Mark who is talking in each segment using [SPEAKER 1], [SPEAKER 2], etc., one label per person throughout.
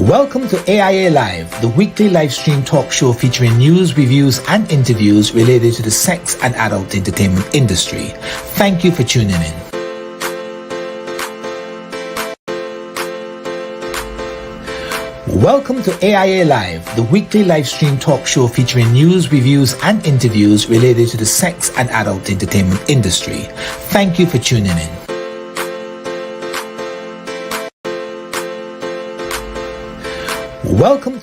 [SPEAKER 1] Welcome to AIA Live, the weekly live stream talk show featuring news, reviews, and interviews related to the sex and adult entertainment industry. Thank you for tuning in. Welcome to AIA Live, the weekly live stream talk show featuring news, reviews, and interviews related to the sex and adult entertainment industry. Thank you for tuning in. Welcome.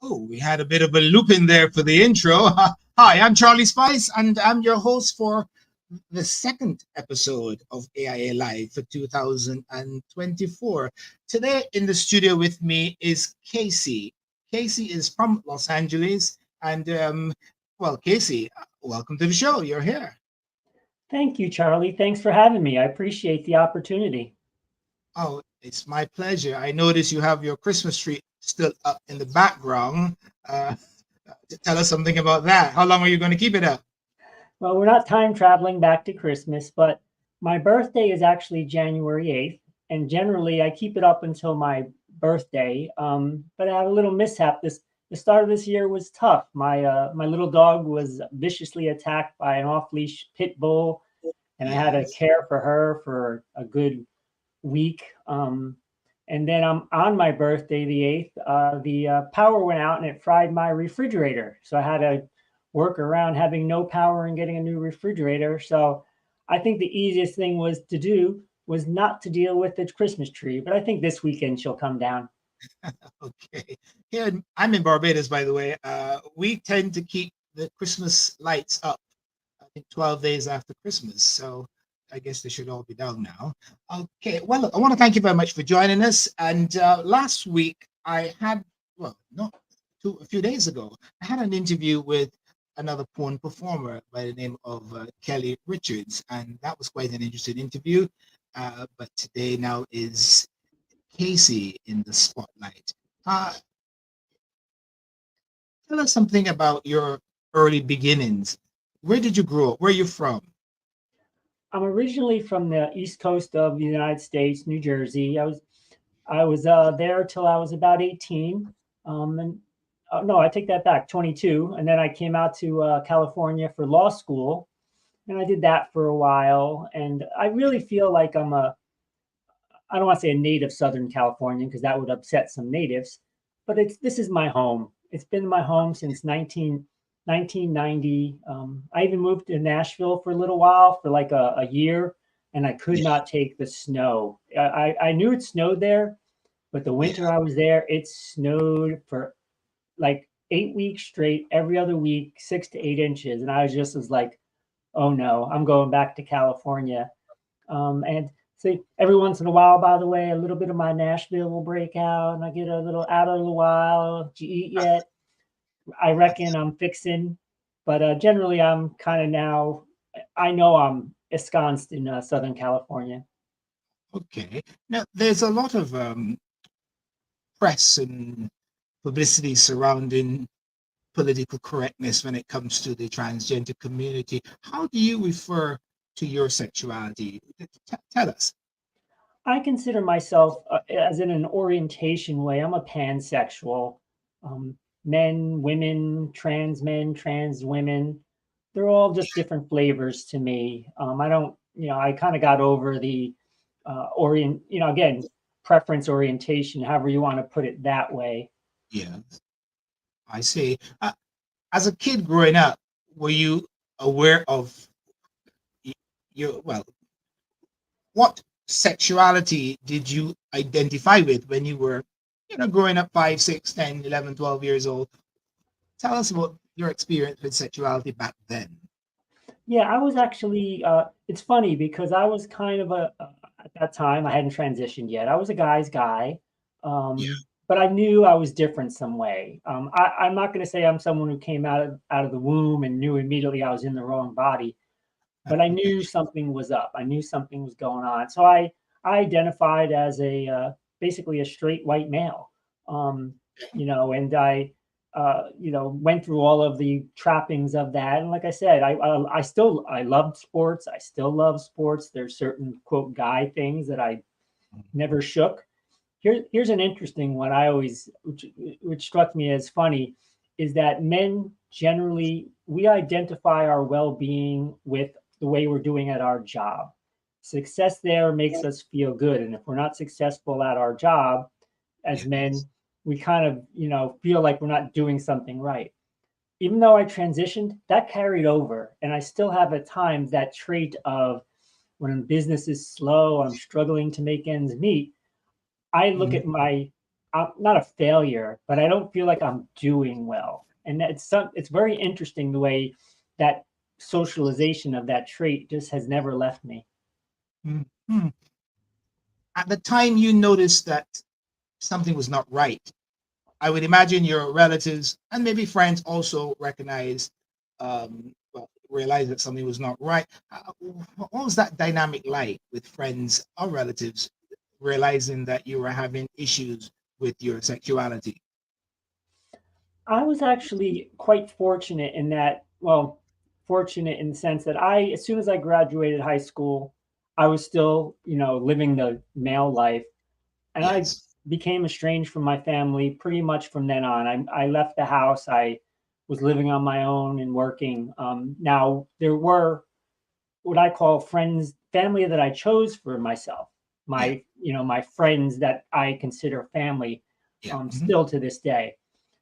[SPEAKER 1] Oh, we had a bit of a loop in there for the intro. Hi, I'm Charlie Spice, and I'm your host for the second episode of AIA Live for 2024. Today in the studio with me is Kacy. Kacy is from Los Angeles, and Kacy, welcome to the show. You're here.
[SPEAKER 2] Thank you, Charlie. Thanks for having me. I appreciate the opportunity.
[SPEAKER 1] Oh, it's my pleasure. I notice you have your Christmas tree still up in the background. Tell us something about that. How long are you going to keep it up?
[SPEAKER 2] Well, we're not time traveling back to Christmas, but my birthday is actually January 8th. And generally, I keep it up until my birthday. But I had a little mishap. The start of this year was tough. My little dog was viciously attacked by an off-leash pit bull, and I had to care for her for a good week. And then on my birthday, the 8th, the power went out and it fried my refrigerator. So I had to work around having no power and getting a new refrigerator. So I think the easiest thing to do was not to deal with the Christmas tree. But I think this weekend she'll come down.
[SPEAKER 1] Okay. Here, I'm in Barbados, by the way. We tend to keep the Christmas lights up, I think 12 days after Christmas. So I guess they should all be down now. Okay, well, look, I want to thank you very much for joining us. And last week I had, a few days ago, I had an interview with another porn performer by the name of Kelly Richards. And that was quite an interesting interview. But today now is Kacy in the spotlight. Tell us something about your early beginnings. Where did you grow up? Where are you from?
[SPEAKER 2] I'm originally from the East Coast of the United States, New Jersey. I was there till I was about 18. No, I take that back, 22. And then I came out to California for law school, and I did that for a while. And I really feel like I don't want to say a native Southern Californian because that would upset some natives, but this is my home. It's been my home since 1990. I even moved to Nashville for a little while, for like a year, and I could not take the snow. I knew it snowed there, but the winter I was there, it snowed for like 8 weeks straight, every other week, 6 to 8 inches. And I was like, oh no, I'm going back to California. And so every once in a while, by the way, a little bit of my Nashville will break out, and I get a little out of the while. Did you eat yet? I reckon I'm fixing, but generally I'm kind of now, I know I'm ensconced in Southern California.
[SPEAKER 1] Okay. Now, there's a lot of press and publicity surrounding political correctness when it comes to the transgender community. How do you refer to your sexuality? Tell us.
[SPEAKER 2] I consider myself, as in an orientation way, I'm a pansexual. Men, women, trans women, they're all just different flavors to me. I don't, I kind of got over the again, preference orientation, however you want to put it that way.
[SPEAKER 1] Yeah, I see. As a kid growing up, were you aware of what sexuality did you identify with when you were, growing up 5, 6, 10, 11, 12 years old? Tell us about your experience with sexuality back then.
[SPEAKER 2] Yeah, I was actually, it's funny because I was kind of at that time, I hadn't transitioned yet. I was a guy's guy, but I knew I was different some way. I'm not going to say I'm someone who came out of the womb and knew immediately I was in the wrong body, but I knew something was up. I knew something was going on. So I identified as basically a straight white male, and I went through all of the trappings of that. And like I said, I loved sports. I still love sports. There's certain quote guy things that I never shook. Here's an interesting one. I always, which struck me as funny, is that men generally we identify our well-being with the way we're doing at our job. Success there makes us feel good, and if we're not successful at our job, as
[SPEAKER 1] Yes.
[SPEAKER 2] men, we kind of feel like we're not doing something right. Even though I transitioned, that carried over, and I still have at times that trait of when business is slow, I'm struggling to make ends meet. I look
[SPEAKER 1] Mhm.
[SPEAKER 2] at my not a failure, but I don't feel like I'm doing well. And it's very interesting the way that socialization of that trait just has never left me.
[SPEAKER 1] Mhm. At the time you noticed that something was not right, I would imagine your relatives and maybe friends also recognized, well, realized that something was not right. What was that dynamic like with friends or relatives realizing that you were having issues with your sexuality?
[SPEAKER 2] I was actually quite fortunate in that, well, fortunate in the sense that as soon as I graduated high school, I was still, living the male life, and I
[SPEAKER 1] Yes.
[SPEAKER 2] became estranged from my family pretty much from then on. I left the house. I was living on my own and working. Now there were what I call friends, family that I chose for myself.
[SPEAKER 1] Yeah.
[SPEAKER 2] My friends that I consider family,
[SPEAKER 1] Yeah. Mhm.
[SPEAKER 2] still to this day.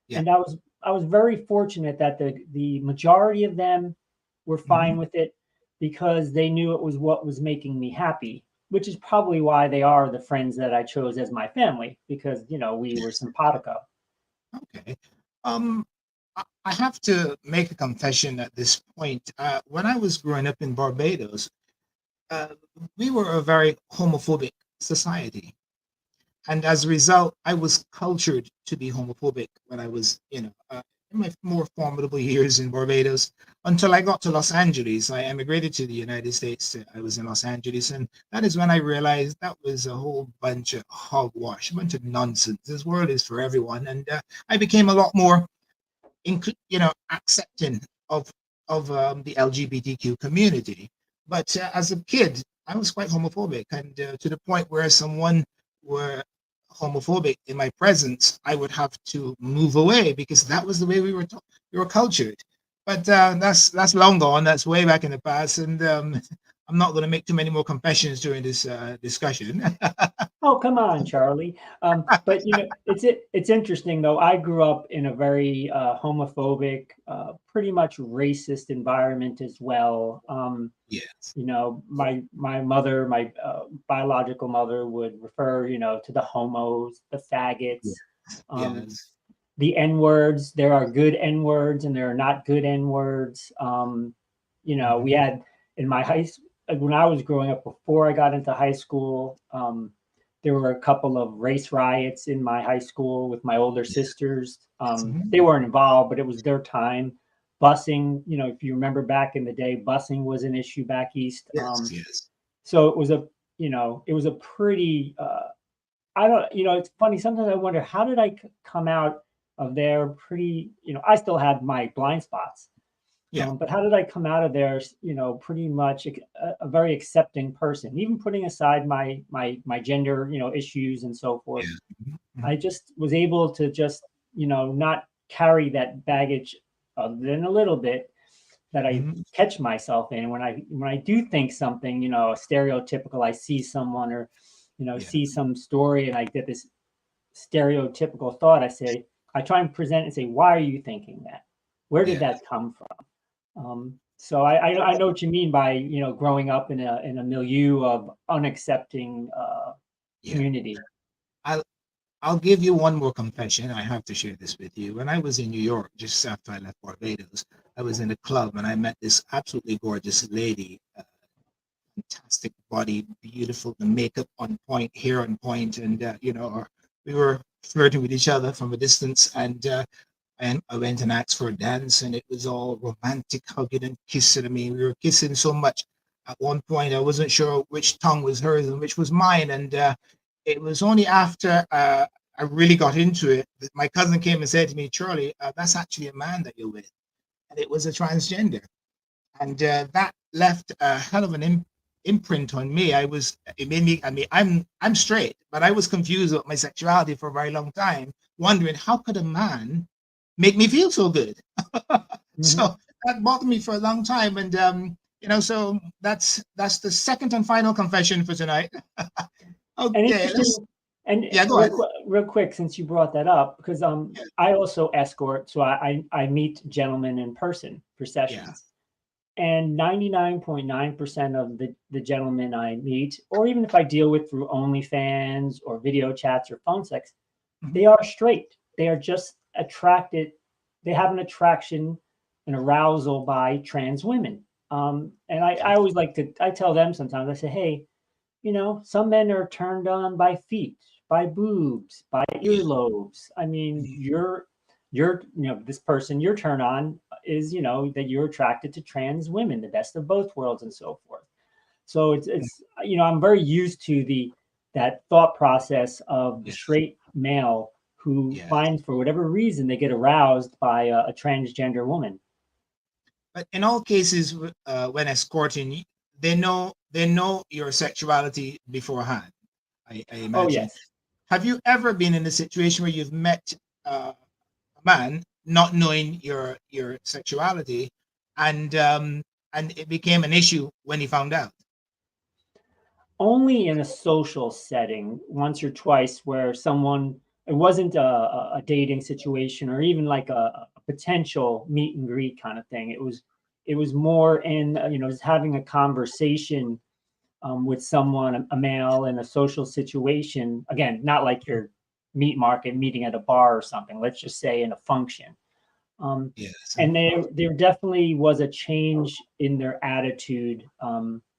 [SPEAKER 1] Yeah.
[SPEAKER 2] And I was very fortunate that the majority of them were
[SPEAKER 1] Mhm.
[SPEAKER 2] fine with it because they knew it was what was making me happy, which is probably why they are the friends that I chose as my family because we were
[SPEAKER 1] Yes.
[SPEAKER 2] simpatico.
[SPEAKER 1] Okay. I have to make a confession at this point. When I was growing up in Barbados, uh, we were a very homophobic society. And as a result, I was cultured to be homophobic when I was, in my more formidable years in Barbados until I got to Los Angeles. I emigrated to the United States. I was in Los Angeles, and that is when I realized that was a whole bunch of hogwash, a bunch of nonsense. This world is for everyone, and I became a lot more accepting of the LGBTQ community. But as a kid, I was quite homophobic, and to the point where someone were homophobic in my presence, I would have to move away because that was the way we were cultured. But that's long gone. That's way back in the past, and I'm not going to make too many more confessions during this discussion.
[SPEAKER 2] Oh, come on, Charlie. But it's interesting though. I grew up in a very homophobic, pretty much racist environment as well.
[SPEAKER 1] Yes.
[SPEAKER 2] My mother, my biological mother, would refer to the homos, the
[SPEAKER 1] Yeah.
[SPEAKER 2] faggots, um,
[SPEAKER 1] Yes.
[SPEAKER 2] the N words. There are good N words and there are not good N words. We
[SPEAKER 1] Hmm.
[SPEAKER 2] had in my when I was growing up before I got into high school. There were a couple of race riots in my high school with my older sisters.
[SPEAKER 1] Yes.
[SPEAKER 2] They
[SPEAKER 1] Mhm.
[SPEAKER 2] weren't involved, but it was their time. Busing, if you remember back in the day, busing was an issue back east.
[SPEAKER 1] Yes. Yes.
[SPEAKER 2] So it was a pretty I don't it's funny, sometimes I wonder how did I come out of there pretty, I still had my blind spots.
[SPEAKER 1] Yeah.
[SPEAKER 2] But how did I come out of there, pretty much a very accepting person, even putting aside my gender, issues and so forth.
[SPEAKER 1] Yeah. Mhm.
[SPEAKER 2] I
[SPEAKER 1] Mhm.
[SPEAKER 2] just was able to just, not carry that baggage other than a little bit that I
[SPEAKER 1] Mhm.
[SPEAKER 2] catch myself in when I do think something, stereotypical. I see someone or
[SPEAKER 1] Yeah.
[SPEAKER 2] see some story, and I get this stereotypical thought. I try and present and say, why are you thinking that? Where did
[SPEAKER 1] Yeah.
[SPEAKER 2] that come from? So I know what you mean by growing up in a milieu of unaccepting
[SPEAKER 1] Yeah.
[SPEAKER 2] community.
[SPEAKER 1] I'll I'll give you one more confession. I have to share this with you. When I was in New York, just after I left Barbados, I was in a club and I met this absolutely gorgeous lady. Fantastic body, beautiful, the makeup on point, hair on point, and we were flirting with each other from a distance. And I went and asked for a dance, and it was all romantic, hugging and kissing. I mean, we were kissing so much. At one point, I wasn't sure which tongue was hers and which was mine, and it was only after I really got into it that my cousin came and said to me, "Charlie, that's actually a man that you're with," and it was a transgender, and that left a hell of an imprint on me. It made me, I mean, I'm straight, but I was confused with my sexuality for a very long time, wondering how could a man make me feel so good?
[SPEAKER 2] Mhm.
[SPEAKER 1] So that bothered me for a long time. And, so that's the second and final confession for tonight.
[SPEAKER 2] And
[SPEAKER 1] Okay,
[SPEAKER 2] interesting, and
[SPEAKER 1] yeah, go ahead.
[SPEAKER 2] real quick, since you brought that up, because
[SPEAKER 1] Yeah,
[SPEAKER 2] I also escort, so I meet gentlemen in person for
[SPEAKER 1] yeah.
[SPEAKER 2] sessions, and 99.9% of the gentlemen I meet, or even if I deal with through OnlyFans or video chats or phone sex,
[SPEAKER 1] Mhm.
[SPEAKER 2] they are straight. They are just attracted. They have an attraction, an arousal by trans women. And I
[SPEAKER 1] Yes.
[SPEAKER 2] always like to, I tell them sometimes, I say, hey, some men are turned on by feet, by boobs, by
[SPEAKER 1] Yeah.
[SPEAKER 2] earlobes. I mean,
[SPEAKER 1] Mhm.
[SPEAKER 2] this person you're turned on is, that you're attracted to trans women, the best of both worlds and so forth. So I'm very used to that thought process of the
[SPEAKER 1] Yes.
[SPEAKER 2] straight male who
[SPEAKER 1] Yes.
[SPEAKER 2] finds for whatever reason they get aroused by a transgender woman.
[SPEAKER 1] But in all cases, when escorting, they know your sexuality beforehand. I
[SPEAKER 2] Oh
[SPEAKER 1] imagine.
[SPEAKER 2] yes.
[SPEAKER 1] Have you ever been in a situation where you've met a man not knowing your sexuality, and it became an issue when he found out?
[SPEAKER 2] Only in a social setting, once or twice, where someone it wasn't a dating situation or even like a potential meet and greet kind of thing. It was more in just having a conversation with someone, a male, in a social situation. Again, not like your meat market meeting at a bar or something. Let's just say in a function. Um,
[SPEAKER 1] Yes.
[SPEAKER 2] and there definitely was a change in their attitude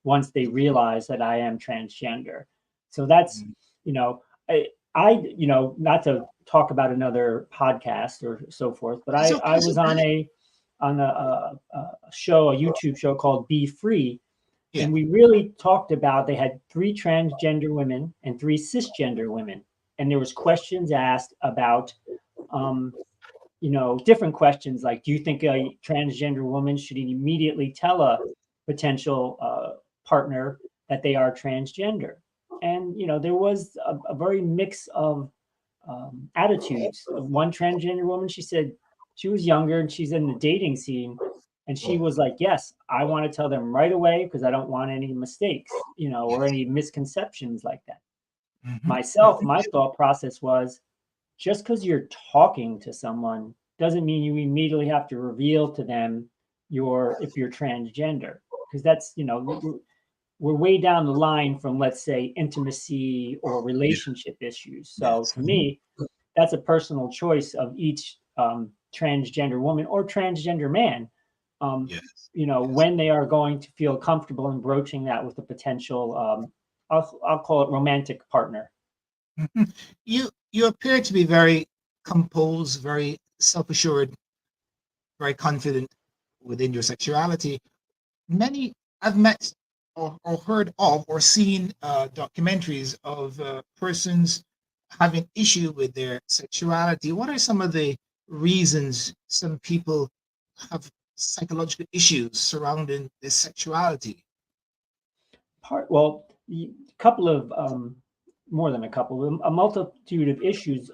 [SPEAKER 2] once they realized that I am transgender. So that's,
[SPEAKER 1] Mm.
[SPEAKER 2] you know, not to talk about another podcast or so forth, but
[SPEAKER 1] It's
[SPEAKER 2] I
[SPEAKER 1] okay. It's
[SPEAKER 2] was
[SPEAKER 1] okay.
[SPEAKER 2] on a show, a YouTube show called Be Free,
[SPEAKER 1] Yeah.
[SPEAKER 2] and we really talked about they had three transgender women and three cisgender women, and there was questions asked about um, different questions like, do you think a transgender woman should immediately tell a potential partner that they are transgender? And there was a very mix of attitudes. One transgender woman, she said she was younger and she's in the dating scene, and she
[SPEAKER 1] Oh,
[SPEAKER 2] was like, "Yes, I want to tell them right away because I don't want any mistakes, or
[SPEAKER 1] yes.
[SPEAKER 2] any misconceptions like that."
[SPEAKER 1] Hmm.
[SPEAKER 2] Myself, my thought process was, just because you're talking to someone doesn't mean you immediately have to reveal to them if you're transgender, because that's we're way down the line from, let's say, intimacy or
[SPEAKER 1] Yeah.
[SPEAKER 2] relationship issues. So
[SPEAKER 1] Yes.
[SPEAKER 2] to
[SPEAKER 1] Hmm.
[SPEAKER 2] me, that's a personal choice of each transgender woman or transgender man. Um,
[SPEAKER 1] Yes. Yes.
[SPEAKER 2] when they are going to feel comfortable in broaching that with a potential, I'll call it romantic partner.
[SPEAKER 1] Mhm. You appear to be very composed, very self-assured, very confident within your sexuality. Many I've met or heard of or seen documentaries of persons having issue with their sexuality. What are some of the reasons some people have psychological issues surrounding their sexuality?
[SPEAKER 2] A couple of more than a couple, a multitude of issues.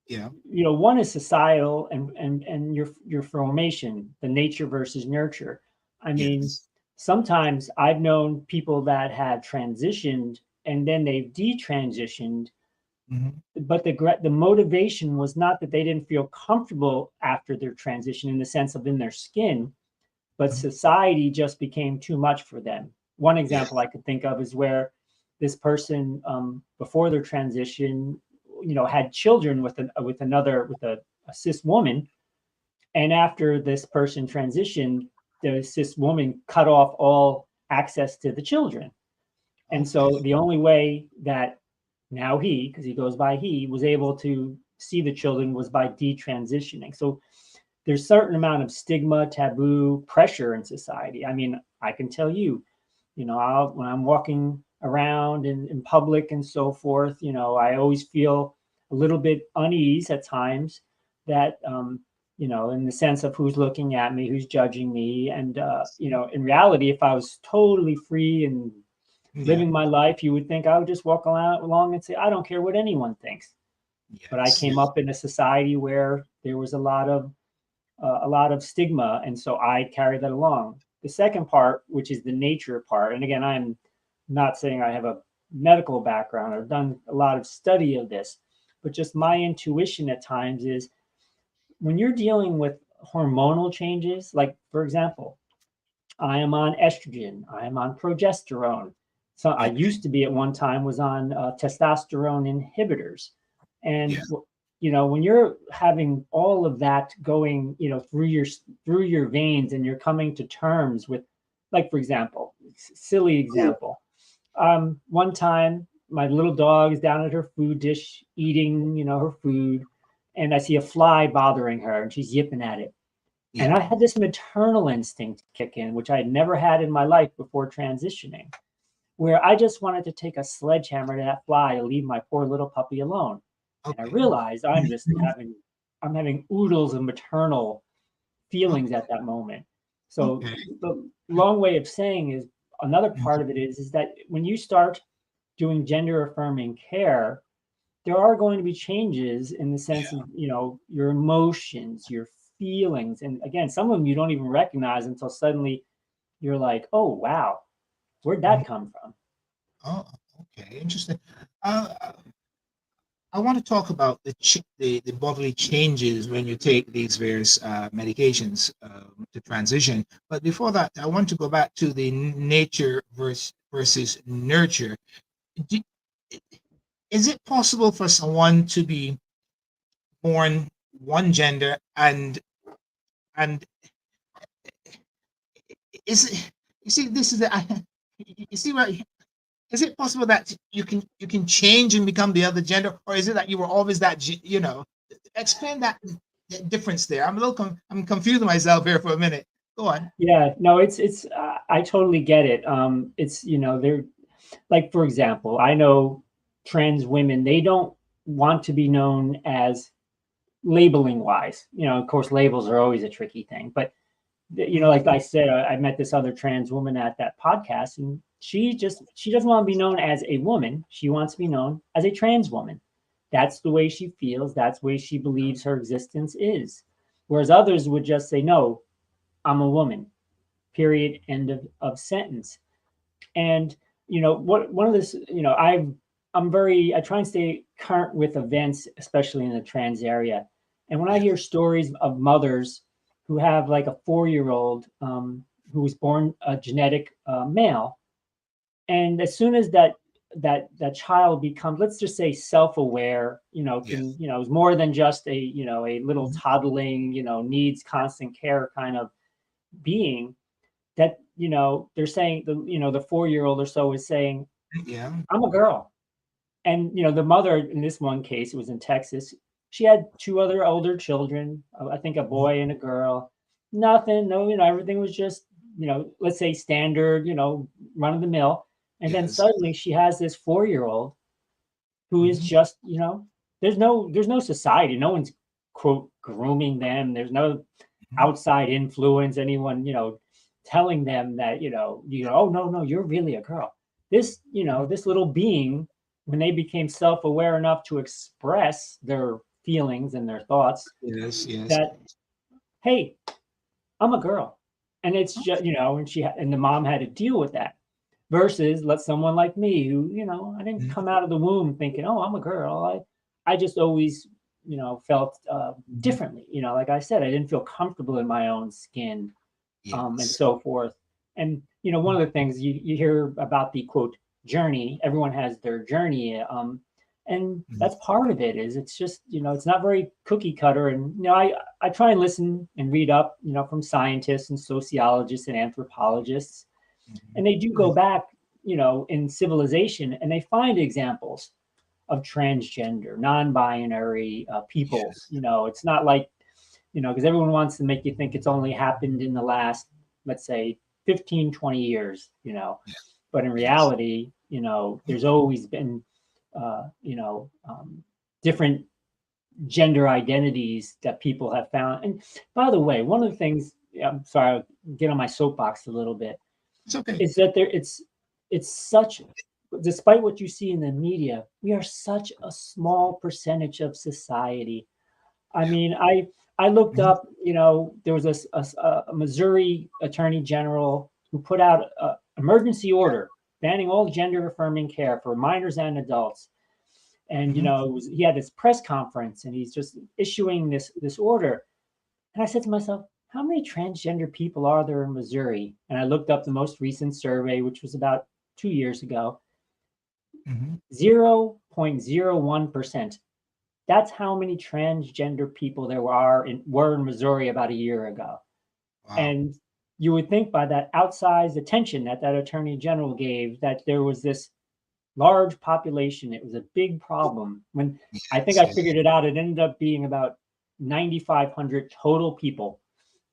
[SPEAKER 1] Yeah.
[SPEAKER 2] One is societal and your formation, the nature versus nurture. I mean,
[SPEAKER 1] Yes.
[SPEAKER 2] sometimes I've known people that have transitioned and then they've detransitioned,
[SPEAKER 1] Hmm.
[SPEAKER 2] but the motivation was not that they didn't feel comfortable after their transition in the sense of in their skin, but
[SPEAKER 1] Hmm.
[SPEAKER 2] society just became too much for them. One example
[SPEAKER 1] Yes.
[SPEAKER 2] I could think of is where this person, before their transition, had children with a cis woman, and after this person transitioned, the cis woman cut off all access to the children, and
[SPEAKER 1] Okay.
[SPEAKER 2] so the only way that now because he goes by he, was able to see the children was by detransitioning. So there's certain amount of stigma, taboo, pressure in society. I mean, I can tell you, when I'm walking around in public and so forth, I always feel a little bit unease at times that, in the sense of who's looking at me, who's judging me. And, in reality, if I was totally free and
[SPEAKER 1] Yeah.
[SPEAKER 2] living my life, you would think I would just walk along and say, I don't care what anyone thinks. But I
[SPEAKER 1] Yes.
[SPEAKER 2] came up in a society where there was a lot of stigma, and so I carry that along. The second part, which is the nature part, and again, I'm not saying I have a medical background. I've done a lot of study of this, but just my intuition at times is when you're dealing with hormonal changes, like for example, I am on estrogen, I am on progesterone. So I
[SPEAKER 1] Okay.
[SPEAKER 2] used to be at one time was on testosterone inhibitors,
[SPEAKER 1] Yeah.
[SPEAKER 2] and when you're having all of that going, through your veins, and you're coming to terms with, like for example, silly example, one time my little dog is down at her food dish eating, her food, and I see a fly bothering her, and she's yipping at it. And
[SPEAKER 1] Yeah.
[SPEAKER 2] I had this maternal instinct kick in, which I had never had in my life before transitioning, where I just wanted to take a sledgehammer to that fly to leave my poor little puppy alone. And I
[SPEAKER 1] Okay.
[SPEAKER 2] realized I'm having oodles of maternal
[SPEAKER 1] Oh,
[SPEAKER 2] feelings at that moment. So
[SPEAKER 1] okay.
[SPEAKER 2] the long way of saying is another part of it is that when you start doing gender affirming care, there are going to be changes in the sense of,
[SPEAKER 1] Yeah.
[SPEAKER 2] your emotions, your feelings. And again, some of them you don't even recognize until suddenly you're like, oh, wow, where'd
[SPEAKER 1] Mhm.
[SPEAKER 2] that come from?
[SPEAKER 1] Oh, okay. Interesting. Uh, I want to talk about the bodily changes when you take these various medications to transition. But before that, I want to go back to the nature versus nurture. Do, is it possible for someone to be born one gender and is it, you see this is the you see what is it possible that you can change and become the other gender, or is it that you were always explain that difference there. I'm confusing myself here for a minute. Go on.
[SPEAKER 2] Yeah, no, it's I totally get it. It's, they're like, for example, I know trans women, they don't want to be known as labeling wise. Of course, labels are always a tricky thing, but like I said, I met this other trans woman at that podcast, and she doesn't want to be known as a woman. She wants to be known as a trans woman. That's the way she feels. That's the way she believes her existence is. Whereas others would just say, "No, I'm a woman." Period. End of sentence. And what one of this, I try and stay current with events, especially in the trans area. And when I
[SPEAKER 1] Yeah.
[SPEAKER 2] hear stories of mothers who have like a 4-year old who was born a genetic male, and as soon as that child becomes, let's just say, self-aware,
[SPEAKER 1] Yes.
[SPEAKER 2] is more than just a little
[SPEAKER 1] Mhm.
[SPEAKER 2] toddling, needs constant care kind of being, that they're saying, the 4-year old or so is saying,
[SPEAKER 1] Yeah.
[SPEAKER 2] I'm a girl. And the mother, in this one case, it was in Texas, she had two other older children, I think a
[SPEAKER 1] Mhm.
[SPEAKER 2] boy and a girl. Nothing, no, everything was just, let's say standard, run of the mill. And then
[SPEAKER 1] Yes.
[SPEAKER 2] suddenly she has this 4-year old who is
[SPEAKER 1] Mhm.
[SPEAKER 2] just, there's no society, no one's quote grooming them, there's no
[SPEAKER 1] Mhm.
[SPEAKER 2] outside influence, anyone, telling them that, oh no, no, you're really a girl. This little being, when they became self-aware enough to express their feelings and their thoughts,
[SPEAKER 1] Yes. Yes.
[SPEAKER 2] that, hey, I'm a girl. And it's just, and the mom had to deal with that. Versus let someone like me who, I didn't
[SPEAKER 1] Mhm.
[SPEAKER 2] come out of the womb thinking, oh, I'm a girl. I just always, felt
[SPEAKER 1] Mhm.
[SPEAKER 2] differently. Like I said, I didn't feel comfortable in my own skin, and
[SPEAKER 1] Yes.
[SPEAKER 2] so forth. And one of the things you hear about the quote journey, everyone has their journey, and
[SPEAKER 1] Mhm.
[SPEAKER 2] that's part of it. Is it's just it's not very cookie cutter, and I try and listen and read up from scientists and sociologists and anthropologists,
[SPEAKER 1] Mhm.
[SPEAKER 2] and they do go back in civilization, and they find examples of transgender, non-binary peoples.
[SPEAKER 1] Yes.
[SPEAKER 2] It's not like because everyone wants to make you think it's only happened in the last, let's say, 15, 20 years,
[SPEAKER 1] Yeah.
[SPEAKER 2] but in
[SPEAKER 1] Yes.
[SPEAKER 2] reality, there's always been, different gender identities that people have found. And by the way, one of the things, I'm sorry, I'll get on my soapbox a little bit,
[SPEAKER 1] It's okay.
[SPEAKER 2] is that it's such, despite what you see in the media, we are such a small percentage of society. I
[SPEAKER 1] Yeah.
[SPEAKER 2] mean, I looked
[SPEAKER 1] Mhm.
[SPEAKER 2] up, there was a Missouri attorney general who put out an emergency order banning all gender affirming care for minors and adults. And
[SPEAKER 1] Mhm.
[SPEAKER 2] he had this press conference, and he's just issuing this order. And I said to myself, how many transgender people are there in Missouri? And I looked up the most recent survey, which was about 2 years ago.
[SPEAKER 1] Mhm.
[SPEAKER 2] 0.01%. That's how many transgender people there were in Missouri about a year ago.
[SPEAKER 1] Wow.
[SPEAKER 2] And you would think by that outsized attention that that attorney general gave that there was this large population. It was a big problem. When I think
[SPEAKER 1] Yes.
[SPEAKER 2] I
[SPEAKER 1] Yes.
[SPEAKER 2] figured it out, it ended up being about 9,500 total people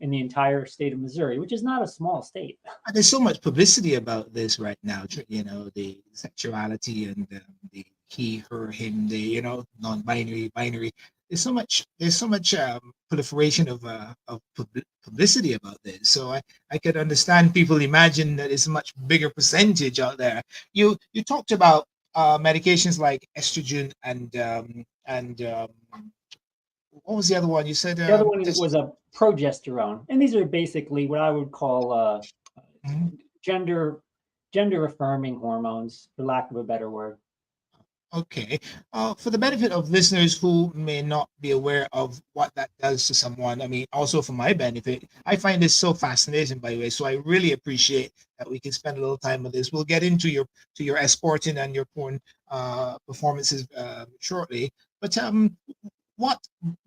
[SPEAKER 2] in the entire state of Missouri, which is not a small state.
[SPEAKER 1] And there's so much publicity about this right now. The sexuality and the he, her, him, they, non-binary, binary. There's so much proliferation of publicity about this. So I could understand people imagine that it's a much bigger percentage out there. You talked about medications like estrogen and what was the other one? You said
[SPEAKER 2] The other one was a progesterone, and these are basically what I would call
[SPEAKER 1] Mhm.
[SPEAKER 2] gender gender affirming hormones, for lack of a better word.
[SPEAKER 1] Okay. For the benefit of listeners who may not be aware of what that does to someone, I mean, also for my benefit, I find this so fascinating, by the way. So I really appreciate that we can spend a little time with this. We'll get into your escorting and your porn performances shortly. But what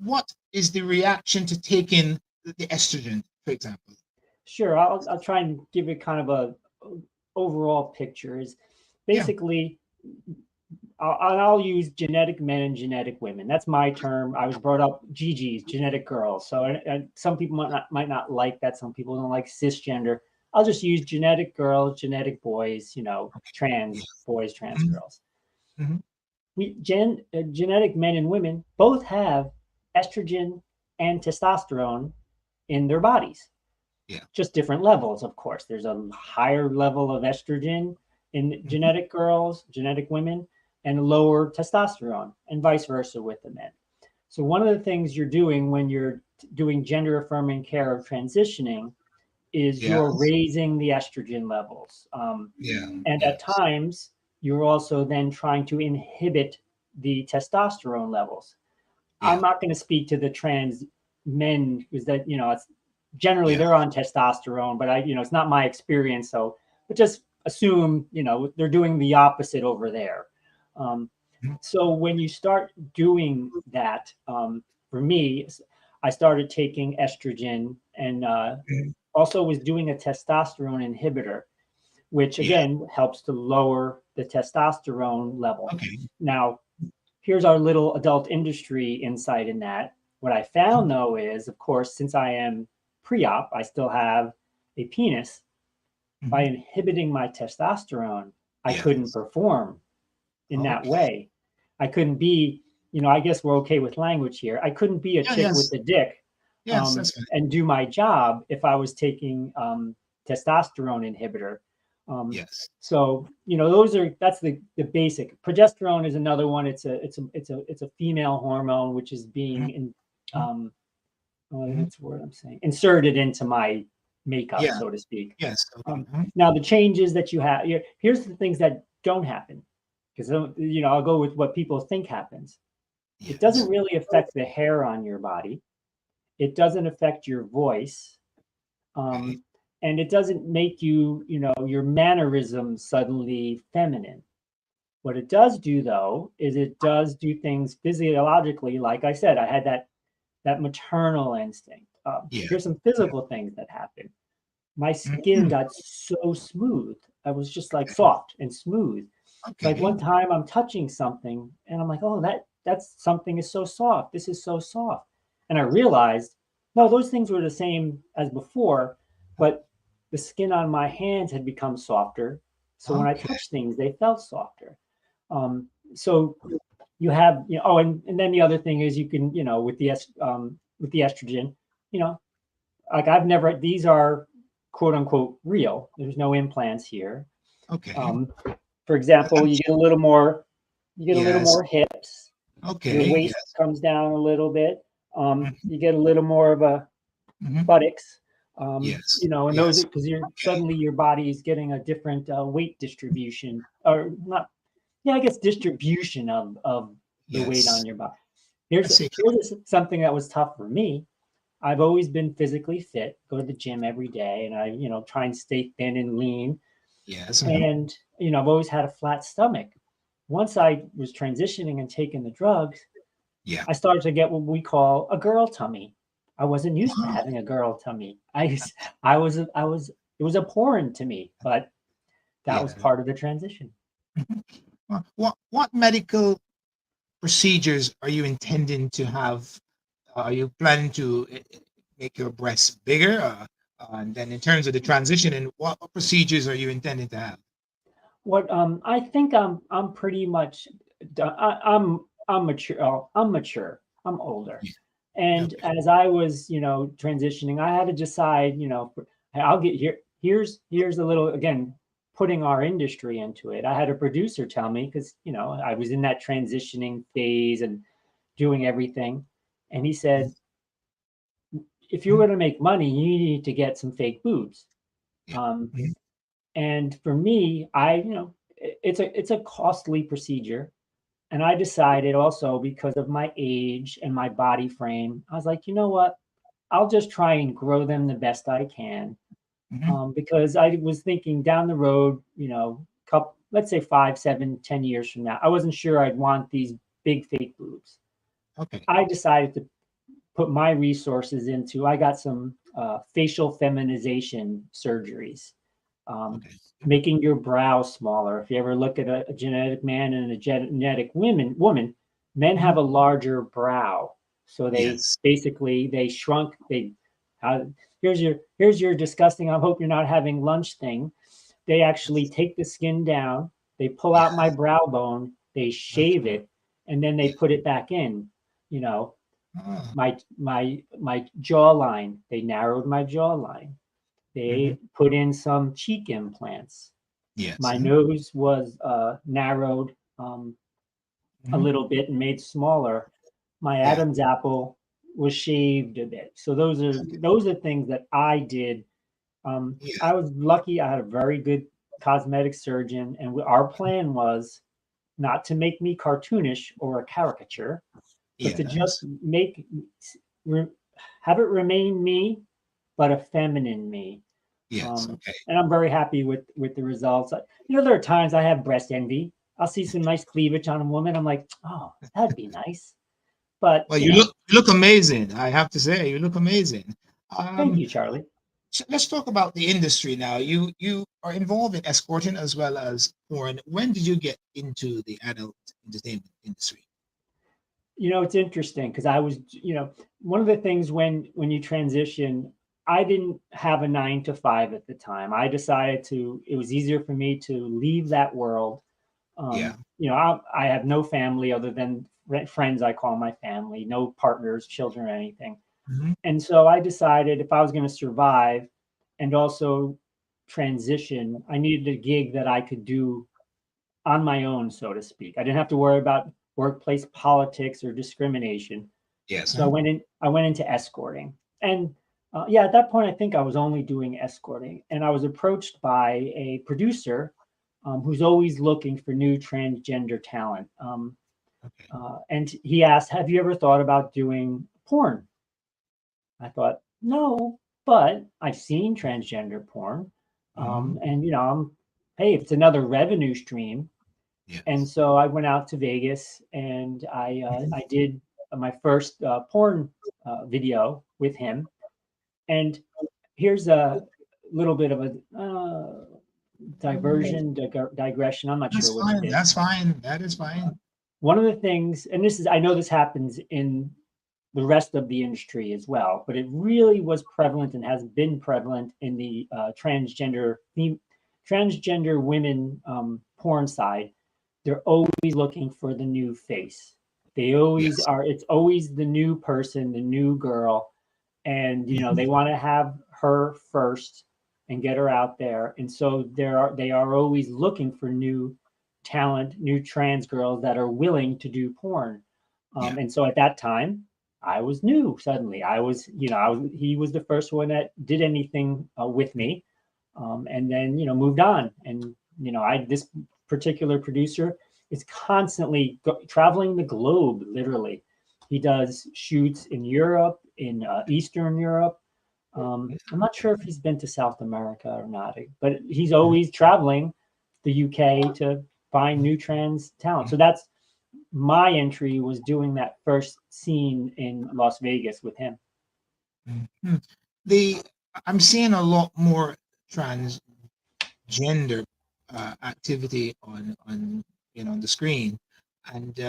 [SPEAKER 1] what is the reaction to taking the estrogen, for example?
[SPEAKER 2] Sure, I'll try and give it kind of a overall picture. Is
[SPEAKER 1] Yeah.
[SPEAKER 2] basically I'll use genetic men and genetic women. That's my term. I was brought up GGs, genetic girls. So and some people might not like that. Some people don't like cisgender. I'll just use genetic girls, genetic boys.
[SPEAKER 1] Yeah.
[SPEAKER 2] Trans boys, trans
[SPEAKER 1] Mhm.
[SPEAKER 2] girls.
[SPEAKER 1] Mhm.
[SPEAKER 2] Genetic men and women both have estrogen and testosterone in their bodies,
[SPEAKER 1] Yeah.
[SPEAKER 2] just different levels, of course. There's a higher level of estrogen in
[SPEAKER 1] Mhm.
[SPEAKER 2] genetic girls, genetic women, and lower testosterone, and vice versa with the men. So, one of the things you're doing when you're doing gender affirming care of transitioning is
[SPEAKER 1] Yeah.
[SPEAKER 2] you're raising the estrogen levels.
[SPEAKER 1] Yeah.
[SPEAKER 2] And
[SPEAKER 1] Yeah.
[SPEAKER 2] at times, you're also then trying to inhibit the testosterone levels. I'm
[SPEAKER 1] Yeah.
[SPEAKER 2] not going to speak to the trans men because it's generally
[SPEAKER 1] Yeah.
[SPEAKER 2] they're on testosterone, but it's not my experience. So, but just assume, they're doing the opposite over there. Um,
[SPEAKER 1] Mhm.
[SPEAKER 2] so when you start doing that, for me, I started taking estrogen and
[SPEAKER 1] Mhm.
[SPEAKER 2] also was doing a testosterone inhibitor, which
[SPEAKER 1] Yeah.
[SPEAKER 2] again helps to lower the testosterone level.
[SPEAKER 1] Okay.
[SPEAKER 2] Now, here's our little adult industry insight in that. What I
[SPEAKER 1] Mhm.
[SPEAKER 2] found though is, of course, since I am pre op, I still have a penis. By
[SPEAKER 1] Mhm.
[SPEAKER 2] inhibiting my testosterone, I couldn't
[SPEAKER 1] Yes.
[SPEAKER 2] perform in that
[SPEAKER 1] Okay.
[SPEAKER 2] way. I couldn't be, I guess we're okay with language here. I couldn't be a
[SPEAKER 1] Yeah.
[SPEAKER 2] chick with
[SPEAKER 1] Yes.
[SPEAKER 2] a dick
[SPEAKER 1] Yes. That's fine.
[SPEAKER 2] and do my job if I was taking testosterone inhibitor. Um,
[SPEAKER 1] Yes.
[SPEAKER 2] so that's the basic. Progesterone is another one. It's a female hormone which is
[SPEAKER 1] Mhm.
[SPEAKER 2] being
[SPEAKER 1] Mhm.
[SPEAKER 2] um,
[SPEAKER 1] Mhm.
[SPEAKER 2] what's the word I'm saying, inserted into my makeup,
[SPEAKER 1] Yeah.
[SPEAKER 2] so to speak.
[SPEAKER 1] Yes. Okay. Mhm.
[SPEAKER 2] Now the changes that you have here's the things that don't happen, because I'll go with what people think happens. It doesn't
[SPEAKER 1] Yes.
[SPEAKER 2] really affect the hair on your body. It doesn't affect your voice.
[SPEAKER 1] Okay.
[SPEAKER 2] Um, and it doesn't make your mannerisms suddenly feminine. What it does do, though, is it does do things physiologically. Like I said, I had that maternal instinct.
[SPEAKER 1] Yeah.
[SPEAKER 2] Here's some physical things that happen. My skin
[SPEAKER 1] Mhm.
[SPEAKER 2] got so smooth. I was just like soft and smooth. It's like
[SPEAKER 1] Okay.
[SPEAKER 2] one time I'm touching something and I'm like, oh, that's something is so soft. This is so soft. And I realized, no, those things were the same as before, but the skin on my hands had become softer. So when I
[SPEAKER 1] Okay.
[SPEAKER 2] touched things, they felt softer. So you have, oh, and then the other thing is you can, with the estrogen, you know, like these are quote unquote real. There's no implants here.
[SPEAKER 1] Okay.
[SPEAKER 2] For example, you get a little
[SPEAKER 1] Yes.
[SPEAKER 2] more hips. Your
[SPEAKER 1] Okay.
[SPEAKER 2] waist
[SPEAKER 1] Yes.
[SPEAKER 2] comes down a little bit.
[SPEAKER 1] Mhm.
[SPEAKER 2] You get a little more of a
[SPEAKER 1] Mhm.
[SPEAKER 2] buttocks.
[SPEAKER 1] Yes.
[SPEAKER 2] And those
[SPEAKER 1] Yes.
[SPEAKER 2] because you're
[SPEAKER 1] Okay.
[SPEAKER 2] suddenly your body is getting a different weight distribution, or not. Yeah, I guess distribution of the weight on
[SPEAKER 1] Yes.
[SPEAKER 2] your body.
[SPEAKER 1] I
[SPEAKER 2] Here's
[SPEAKER 1] see.
[SPEAKER 2] something that was tough for me. I've always been physically fit, go to the gym every day, and I, try and stay thin and lean.
[SPEAKER 1] Yes.
[SPEAKER 2] And, I've always had a flat stomach. Once I was transitioning and taking the drugs,
[SPEAKER 1] Yeah.
[SPEAKER 2] I started to get what we call a girl tummy. I wasn't used to
[SPEAKER 1] Wow.
[SPEAKER 2] having a girl tummy. It was abhorrent to me, but that was
[SPEAKER 1] Yeah.
[SPEAKER 2] part of the transition.
[SPEAKER 1] Mhm. What medical procedures are you intending to have? Are you planning to make your breasts bigger? And then in terms of the transition, and what procedures are you intending to have?
[SPEAKER 2] What I think I'm pretty much done. I'm mature. Oh, I'm mature. I'm older.
[SPEAKER 1] Yeah.
[SPEAKER 2] And
[SPEAKER 1] Okay.
[SPEAKER 2] as I was, transitioning, I had to decide, hey, I'll get here. Here's a little, again, putting our industry into it. I had a producer tell me, because I was in that transitioning phase and doing everything, and he said, if you're
[SPEAKER 1] Mhm.
[SPEAKER 2] going to make money, you need to get some fake boobs.
[SPEAKER 1] Yeah.
[SPEAKER 2] Um,
[SPEAKER 1] Mhm.
[SPEAKER 2] and for me, it's a costly procedure. And I decided also, because of my age and my body frame, I was like, you know what? I'll just try and grow them the best I can.
[SPEAKER 1] Mhm.
[SPEAKER 2] Because I was thinking down the road, let's say 5, 7, 10 years from now, I wasn't sure I'd want these big fake boobs.
[SPEAKER 1] Okay.
[SPEAKER 2] I decided to put my resources into, I got some facial feminization surgeries, um,
[SPEAKER 1] Okay.
[SPEAKER 2] making your brow smaller. If you ever look at a genetic man and a genetic woman, men have
[SPEAKER 1] Mhm.
[SPEAKER 2] a larger brow. So they
[SPEAKER 1] Yes.
[SPEAKER 2] basically they shrunk. Uh, here's your disgusting. I hope you're not having lunch thing. They actually
[SPEAKER 1] Yes.
[SPEAKER 2] take the skin down. They pull
[SPEAKER 1] Yeah.
[SPEAKER 2] out my brow bone. They shave
[SPEAKER 1] Okay.
[SPEAKER 2] it, and then they
[SPEAKER 1] Yeah.
[SPEAKER 2] put it back in. You know,
[SPEAKER 1] Ah.
[SPEAKER 2] my jawline. They narrowed my jawline.
[SPEAKER 1] Mhm.
[SPEAKER 2] They put in some cheek implants.
[SPEAKER 1] Yes.
[SPEAKER 2] My nose was narrowed a
[SPEAKER 1] Mhm.
[SPEAKER 2] little bit and made smaller. My
[SPEAKER 1] Yeah.
[SPEAKER 2] Adam's apple was shaved a bit. So those are things that I did.
[SPEAKER 1] Yeah.
[SPEAKER 2] I was lucky. I had a very good cosmetic surgeon, and our plan was not to make me cartoonish or a caricature, but to just
[SPEAKER 1] Yes.
[SPEAKER 2] re, have it remain me, but a feminine me.
[SPEAKER 1] Yes. Okay.
[SPEAKER 2] And I'm very happy with the results. There are times I have breast envy. I'll see some nice cleavage on a woman. I'm like, oh, that'd be nice. But
[SPEAKER 1] Well, you look amazing. I have to say, you look amazing.
[SPEAKER 2] thank
[SPEAKER 1] Um,
[SPEAKER 2] you, Charlie.
[SPEAKER 1] so let's talk about the industry now. You are involved in escorting as well as porn. When did you get into the adult entertainment industry?
[SPEAKER 2] It's interesting because I was, one of the things when you transition, I didn't have a 9 to 5 at the time. I decided it was easier for me to leave that world.
[SPEAKER 1] Yeah.
[SPEAKER 2] I have no family other than friends I call my family, no partners, children, or anything.
[SPEAKER 1] Mhm.
[SPEAKER 2] And so I decided if I was going to survive and also transition, I needed a gig that I could do on my own, so to speak. I didn't have to worry about workplace politics or discrimination.
[SPEAKER 1] Yes.
[SPEAKER 2] So I went into escorting. And yeah, at that point, I think I was only doing escorting. And I was approached by a producer who's always looking for new transgender talent.
[SPEAKER 1] Okay.
[SPEAKER 2] And he asked, have you ever thought about doing porn? I thought, no, but I've seen transgender porn.
[SPEAKER 1] Mhm.
[SPEAKER 2] And, hey, it's another revenue stream. And
[SPEAKER 1] Yes.
[SPEAKER 2] so I went out to Vegas and I
[SPEAKER 1] Mhm.
[SPEAKER 2] I did my first porn video with him. And here's a little bit of a digression. I'm not sure
[SPEAKER 1] That's
[SPEAKER 2] what it
[SPEAKER 1] fine.
[SPEAKER 2] is.
[SPEAKER 1] That's fine. That is fine.
[SPEAKER 2] One of the things, and I know this happens in the rest of the industry as well, but it really was prevalent and has been prevalent in the transgender women porn side. they're always looking for the new face. They always
[SPEAKER 1] Yes.
[SPEAKER 2] are. It's always the new person, the new girl, and
[SPEAKER 1] Mhm.
[SPEAKER 2] they want to have her first and get her out there. And so they are always looking for new talent, new trans girls that are willing to do porn.
[SPEAKER 1] Yeah.
[SPEAKER 2] And so at that time, I was new. Suddenly, he was the first one that did anything with me, and then moved on. And I this particular producer is constantly traveling the globe, literally. He does shoots in Europe, in Eastern Europe. I'm not sure if he's been to South America or not, but he's always traveling the UK to find new trans talent. So that's my entry, was doing that first scene in Las Vegas with him.
[SPEAKER 1] Mhm. The I'm seeing a lot more transgender activity on on the screen, and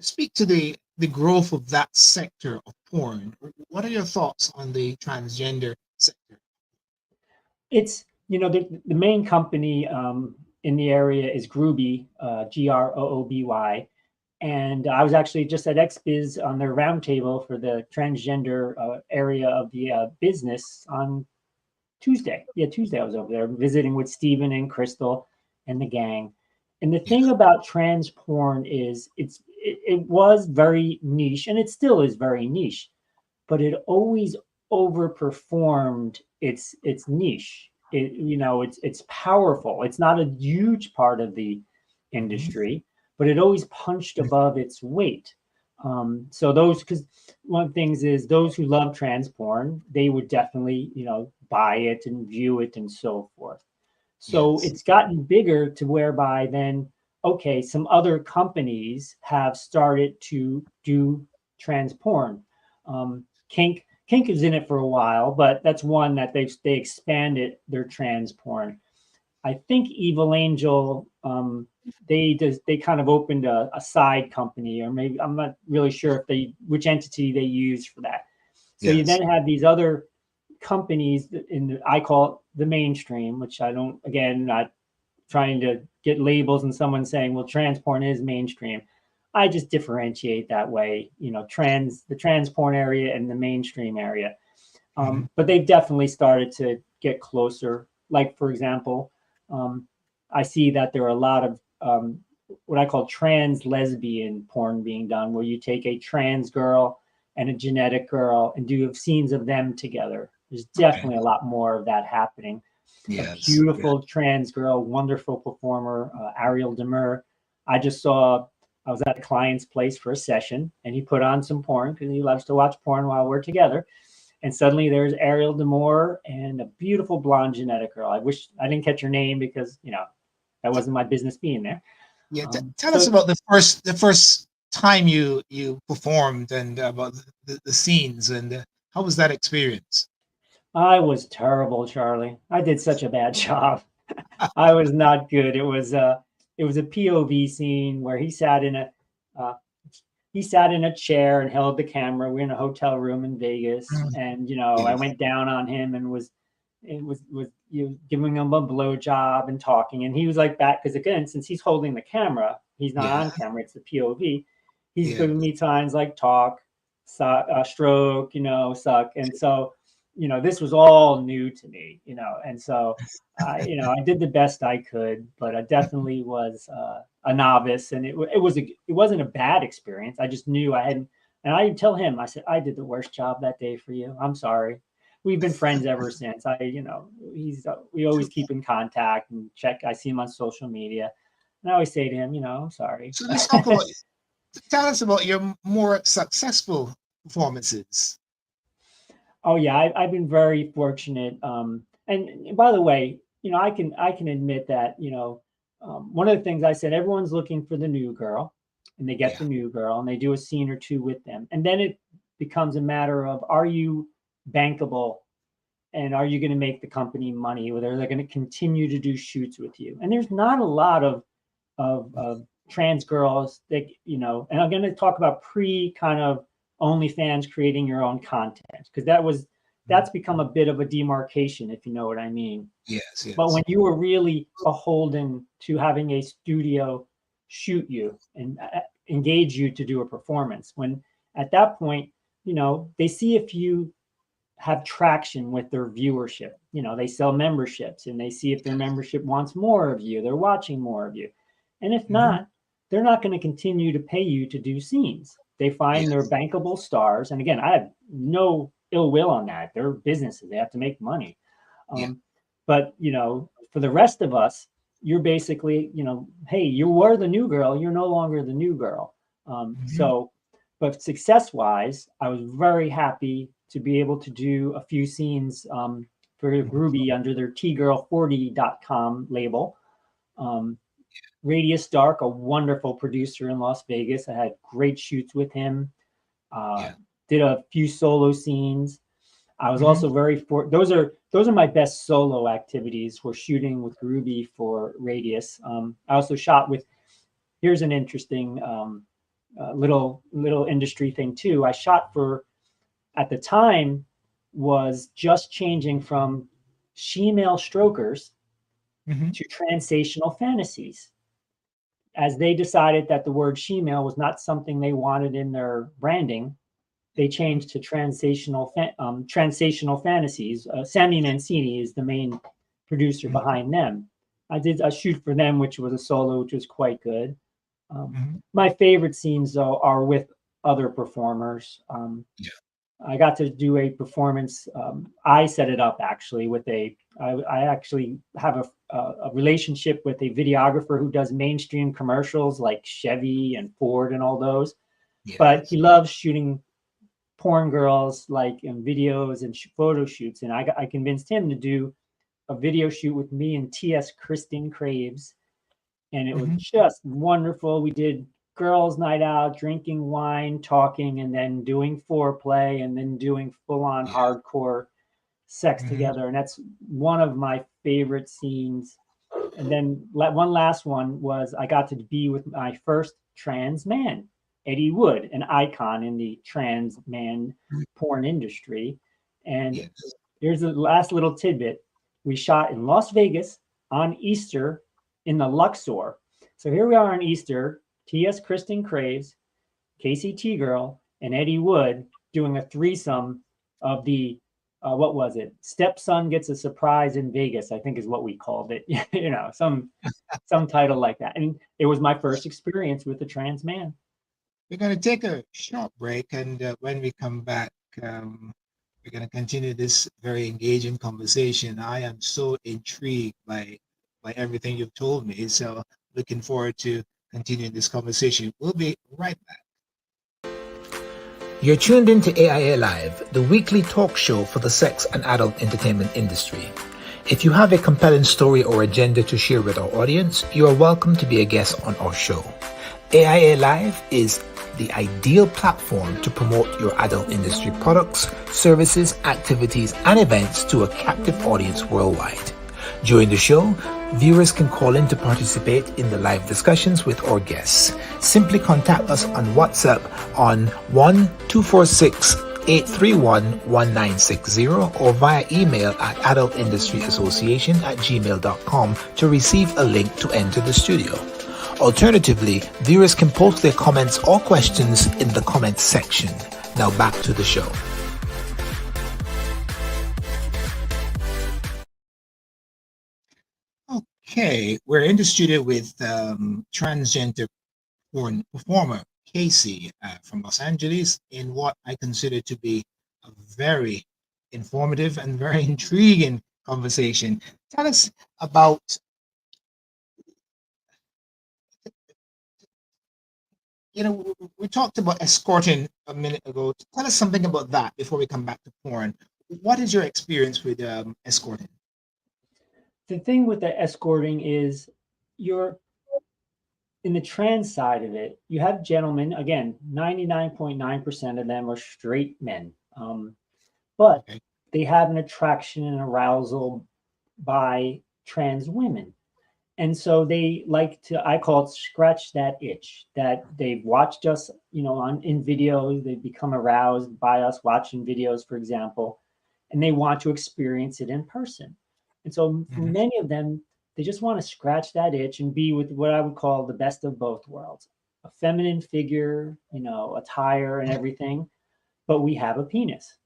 [SPEAKER 1] speak to the growth of that sector of porn. What are your thoughts on the transgender sector?
[SPEAKER 2] It's the main company in the area is Grooby, Grooby, and I was actually just at XBiz on their roundtable for the transgender area of the business on Tuesday. Yeah, Tuesday I was over there visiting with Steven and Crystal and the gang. And the
[SPEAKER 1] Yeah.
[SPEAKER 2] thing about trans porn is it was very niche, and it still is very niche, but it always overperformed its niche. It's powerful. It's not a huge part of the
[SPEAKER 1] Mhm.
[SPEAKER 2] industry, but it always punched above its weight. So those, because one of the things is those who love trans porn, they would definitely buy it and view it and so forth. So
[SPEAKER 1] Yes.
[SPEAKER 2] it's gotten bigger to whereby then, okay, some other companies have started to do trans porn. Kink is in it for a while, but that's one that they expanded their trans porn. I think Evil Angel, they kind of opened a side company, or maybe I'm not really sure if they which entity they used for that. So you
[SPEAKER 1] Yes.
[SPEAKER 2] then have these other companies I call it the mainstream, which I don't, again, not trying to get labels and someone saying, well, trans porn is mainstream. I just differentiate that way, the trans porn area and the mainstream area.
[SPEAKER 1] Mhm.
[SPEAKER 2] But they've definitely started to get closer. Like, for example, um, I see that there are a lot of what I call trans lesbian porn being done, where you take a trans girl and a genetic girl and do scenes of them together. There's
[SPEAKER 1] Okay.
[SPEAKER 2] definitely a lot more of that happening. A
[SPEAKER 1] Yes. Yeah.
[SPEAKER 2] beautiful trans girl, wonderful performer, Ariel Demur. I just saw, I was at a client's place for a session, and he put on some porn because he loves to watch porn while we're together. And suddenly there's Ariel Demore and a beautiful blonde genetic girl. I wish I didn't catch her name because, that wasn't my business being there.
[SPEAKER 1] Yeah. Tell us
[SPEAKER 2] So
[SPEAKER 1] about the first time you performed, and about the scenes, and how was that experience?
[SPEAKER 2] I was terrible, Charlie. I did such a bad job. I was not good. It was a POV scene where uh, he sat in a chair and held the camera. We're in a hotel room in Vegas,
[SPEAKER 1] Mm.
[SPEAKER 2] and I
[SPEAKER 1] Yes.
[SPEAKER 2] went down on him and was giving him a blow job and talking, and he was like back because, again, since he's holding the camera, he's not
[SPEAKER 1] Yeah.
[SPEAKER 2] on camera. It's the POV. He's
[SPEAKER 1] Yeah.
[SPEAKER 2] giving me signs like talk, stroke, suck, and so this was all new to me, and so I did the best I could, but I definitely was a novice, and it wasn't a bad experience. I just knew I hadn't, and I tell him, I said, I did the worst job that day for you. I'm sorry. We've been friends ever since. We always keep in contact and check. I see him on social media, and I always say to him, I'm sorry.
[SPEAKER 1] So let's talk about. Tell us about your more successful performances.
[SPEAKER 2] Oh yeah, I've been very fortunate. And by the way, I can admit that one of the things I said, everyone's looking for the new girl, and they get
[SPEAKER 1] Yeah.
[SPEAKER 2] the new girl, and they do a scene or two with them, and then it becomes a matter of, are you bankable, and are you going to make the company money, whether they're going to continue to do shoots with you. And there's not a lot of trans girls that and I'm going to talk about pre kind of OnlyFans creating your own content, because that's become a bit of a demarcation, if you know what I mean.
[SPEAKER 1] Yes.
[SPEAKER 2] But
[SPEAKER 1] Yes.
[SPEAKER 2] when you were really beholden to having a studio shoot you and engage you to do a performance. When at that point, they see if you have traction with their viewership. They sell memberships and they see if their membership wants more of you, they're watching more of you. And if not, they're not going to continue to pay you to do scenes. They find their bankable stars. And again, I have no ill will on that. They're businesses, they have to make money. But, for the rest of us, you're basically, hey, you were the new girl, you're no longer the new girl. But success wise, I was very happy to be able to do a few scenes for Groovy under their tgirl40.com label. Radius Dark, a wonderful producer in Las Vegas. I had great shoots with him. Did a few solo scenes. I was also those are my best solo activities for shooting with Groovy for Radius. I also shot with, here's an interesting little industry thing too. I shot for, at the time, was just changing from she-male strokers to transational fantasies, as they decided that the word she-male was not something they wanted in their branding. They changed to transational fantasies. Sammy Mancini is the main producer behind them. I did a shoot for them, which was a solo, which was quite good. My favorite scenes, though, are with other performers. I got to do a performance. I set it up actually with I actually have a relationship with a videographer who does mainstream commercials like Chevy and Ford and all those. But he loves shooting porn girls, like in videos and photo shoots. And I convinced him to do a video shoot with me and T.S. Kristen Craves. And it was just wonderful. We did girls' night out, drinking wine, talking, and then doing foreplay, and then doing full-on hardcore sex together. And that's one of my favorite scenes. And then one last one was I got to be with my first trans man, Eddie Wood, an icon in the trans man porn industry. And here's the last little tidbit. We shot in Las Vegas on Easter in the Luxor. So here we are on Easter, T.S. Kristen Craves, Kacy T Girl, and Eddie Wood doing a threesome of the, what was it? Stepson Gets a Surprise in Vegas, I think is what we called it. Some title like that. And it was my first experience with a trans man.
[SPEAKER 1] We're going to take a short break, and when we come back, we're going to continue this very engaging conversation. I am so intrigued by everything you've told me, so looking forward to continuing this conversation. We'll be right back.
[SPEAKER 3] You're tuned into AIA Live, the weekly talk show for the sex and adult entertainment industry. If you have a compelling story or agenda to share with our audience, you are welcome to be a guest on our show. AIA Live is the ideal platform to promote your adult industry products, services, activities, and events to a captive audience worldwide. During the show, viewers can call in to participate in the live discussions with our guests. Simply contact us on WhatsApp on 1-246-831-1960 or via email at adultindustryassociation@gmail.com to receive a link to enter the studio. Alternatively, viewers can post their comments or questions in the comments section. Now back to the show.
[SPEAKER 1] Okay, we're in the studio with transgender porn performer Kacy from Los Angeles in what I consider to be a very informative and very intriguing conversation. Tell us about we talked about escorting a minute ago. Tell us something about that before we come back to porn. What is your experience with escorting?
[SPEAKER 2] The thing with the escorting is you're in the trans side of it. You have gentlemen, again, 99.9% of them are straight men. But they have an attraction and arousal by trans women. And so they like to, I call it scratch that itch, that they've watched us, in videos, they become aroused by us watching videos, for example, and they want to experience it in person. And so for many of them, They just want to scratch that itch and be with what I would call the best of both worlds. A feminine figure, attire and everything, but we have a penis.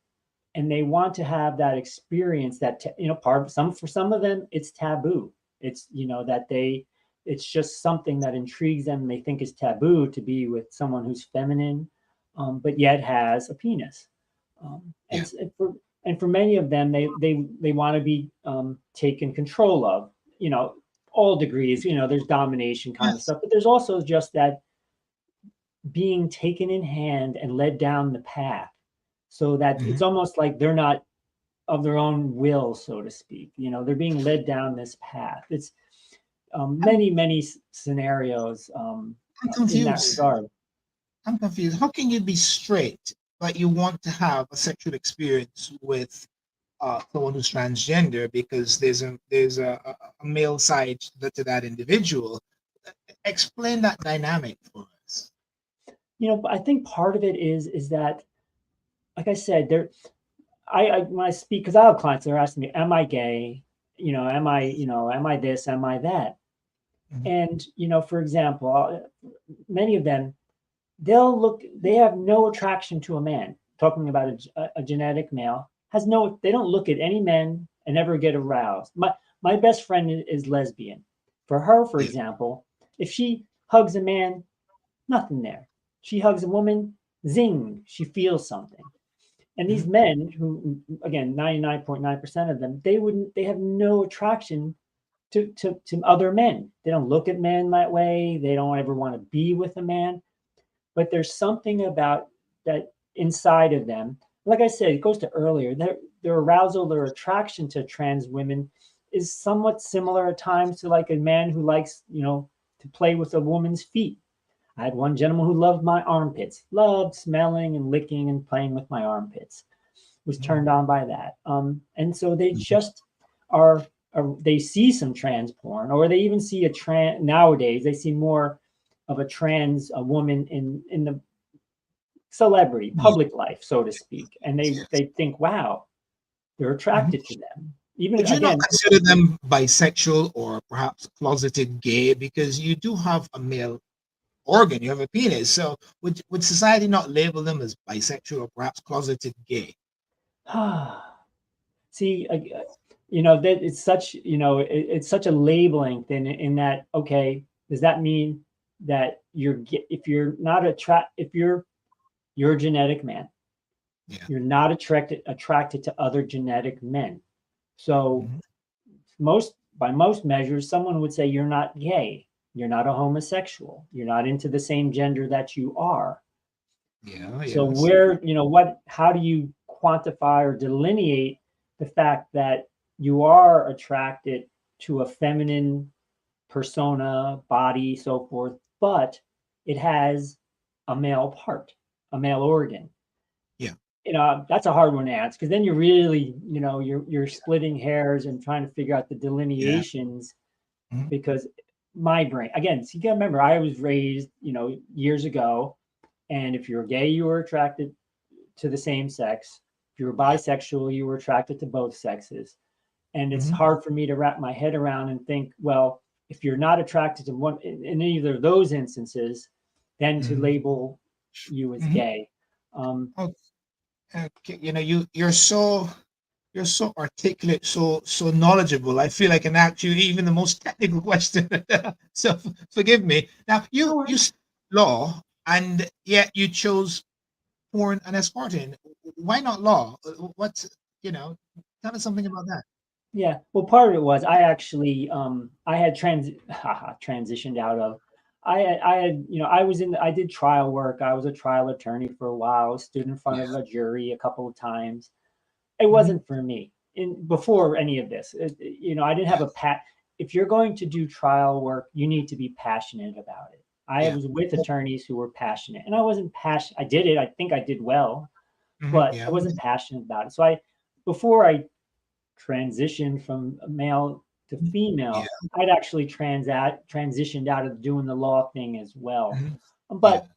[SPEAKER 2] And they want to have that experience that, for some of them, it's taboo. It's, it's just something that intrigues them. And they think is taboo to be with someone who's feminine, but yet has a penis.
[SPEAKER 1] Yeah.
[SPEAKER 2] And for many of them, they want to be taken control of, all degrees, there's domination kind of
[SPEAKER 1] Yes.
[SPEAKER 2] stuff, but there's also just that being taken in hand and led down the path so that it's almost like they're not of their own will, so to speak. They're being led down this path. It's many scenarios
[SPEAKER 1] I'm
[SPEAKER 2] in that
[SPEAKER 1] confused.
[SPEAKER 2] regard.
[SPEAKER 1] I'm confused. How can you be straight, but you want to have a sexual experience with someone who's transgender because there's a male side to that individual? Explain that dynamic for us.
[SPEAKER 2] I think part of it is that, like I said, I when I speak, because I have clients that are asking me, am I gay? Am I this? Am I that? And, for example, many of them, they have no attraction to a man. Talking about a genetic male, they don't look at any men and ever get aroused. My best friend is lesbian. For her, for example, if she hugs a man, nothing there. She hugs a woman, zing, she feels something. And these men who, again, 99.9% of them, they have no attraction to other men. They don't look at men that way. They don't ever want to be with a man. But there's something about that inside of them. Like I said, it goes to earlier. Their arousal, their attraction to trans women is somewhat similar at times to like a man who likes, to play with a woman's feet. I had one gentleman who loved my armpits, loved smelling and licking and playing with my armpits, was turned on by that. And so they just they see some trans porn, or they even see nowadays, they see more of a woman in the celebrity, public life, so to speak. And they think, wow, they're attracted to them. Even
[SPEAKER 1] Would you
[SPEAKER 2] again,
[SPEAKER 1] not consider them bisexual or perhaps closeted gay because you do have a male organ, you have a penis? So would society not label them as bisexual or perhaps closeted gay?
[SPEAKER 2] see, that it's such, it's such a labeling thing in that, okay, does that mean that if you're not if you're a genetic man, you're not attracted to other genetic men. So by most measures, someone would say you're not gay, you're not a homosexual, you're not into the same gender that you are.
[SPEAKER 1] Yeah.
[SPEAKER 2] So
[SPEAKER 1] Yes.
[SPEAKER 2] how do you quantify or delineate the fact that you are attracted to a feminine persona, body, so forth, but it has a male part, a male organ?
[SPEAKER 1] Yeah.
[SPEAKER 2] That's a hard one to answer, because then you're really, you're splitting hairs and trying to figure out the
[SPEAKER 1] Yeah.
[SPEAKER 2] delineations. Because my brain, again, so you gotta remember, I was raised, years ago, and if you're gay, you were attracted to the same sex. If you were bisexual, you were attracted to both sexes. And it's hard for me to wrap my head around and think, well, if you're not attracted to one in either of those instances, then to label you as gay.
[SPEAKER 1] Okay, you're so articulate, so knowledgeable. I feel I can ask you even the most technical question. So forgive me. Now you law, and yet you chose porn and escorting. Why not law? What's tell us something about that.
[SPEAKER 2] Yeah, well, part of it was I actually I had transitioned out of. I had I did trial work. I was a trial attorney for a while. Stood in front of a jury a couple of times. It wasn't for me. Before any of this, I didn't have a pat. If you're going to do trial work, you need to be passionate about it. I was with attorneys who were passionate, and I wasn't passionate. I did it. I think I did well, but I
[SPEAKER 1] Yeah.
[SPEAKER 2] wasn't passionate about it. So before I transitioned from male to
[SPEAKER 1] Yeah.
[SPEAKER 2] female, I'd actually transitioned out of doing the law thing as well. But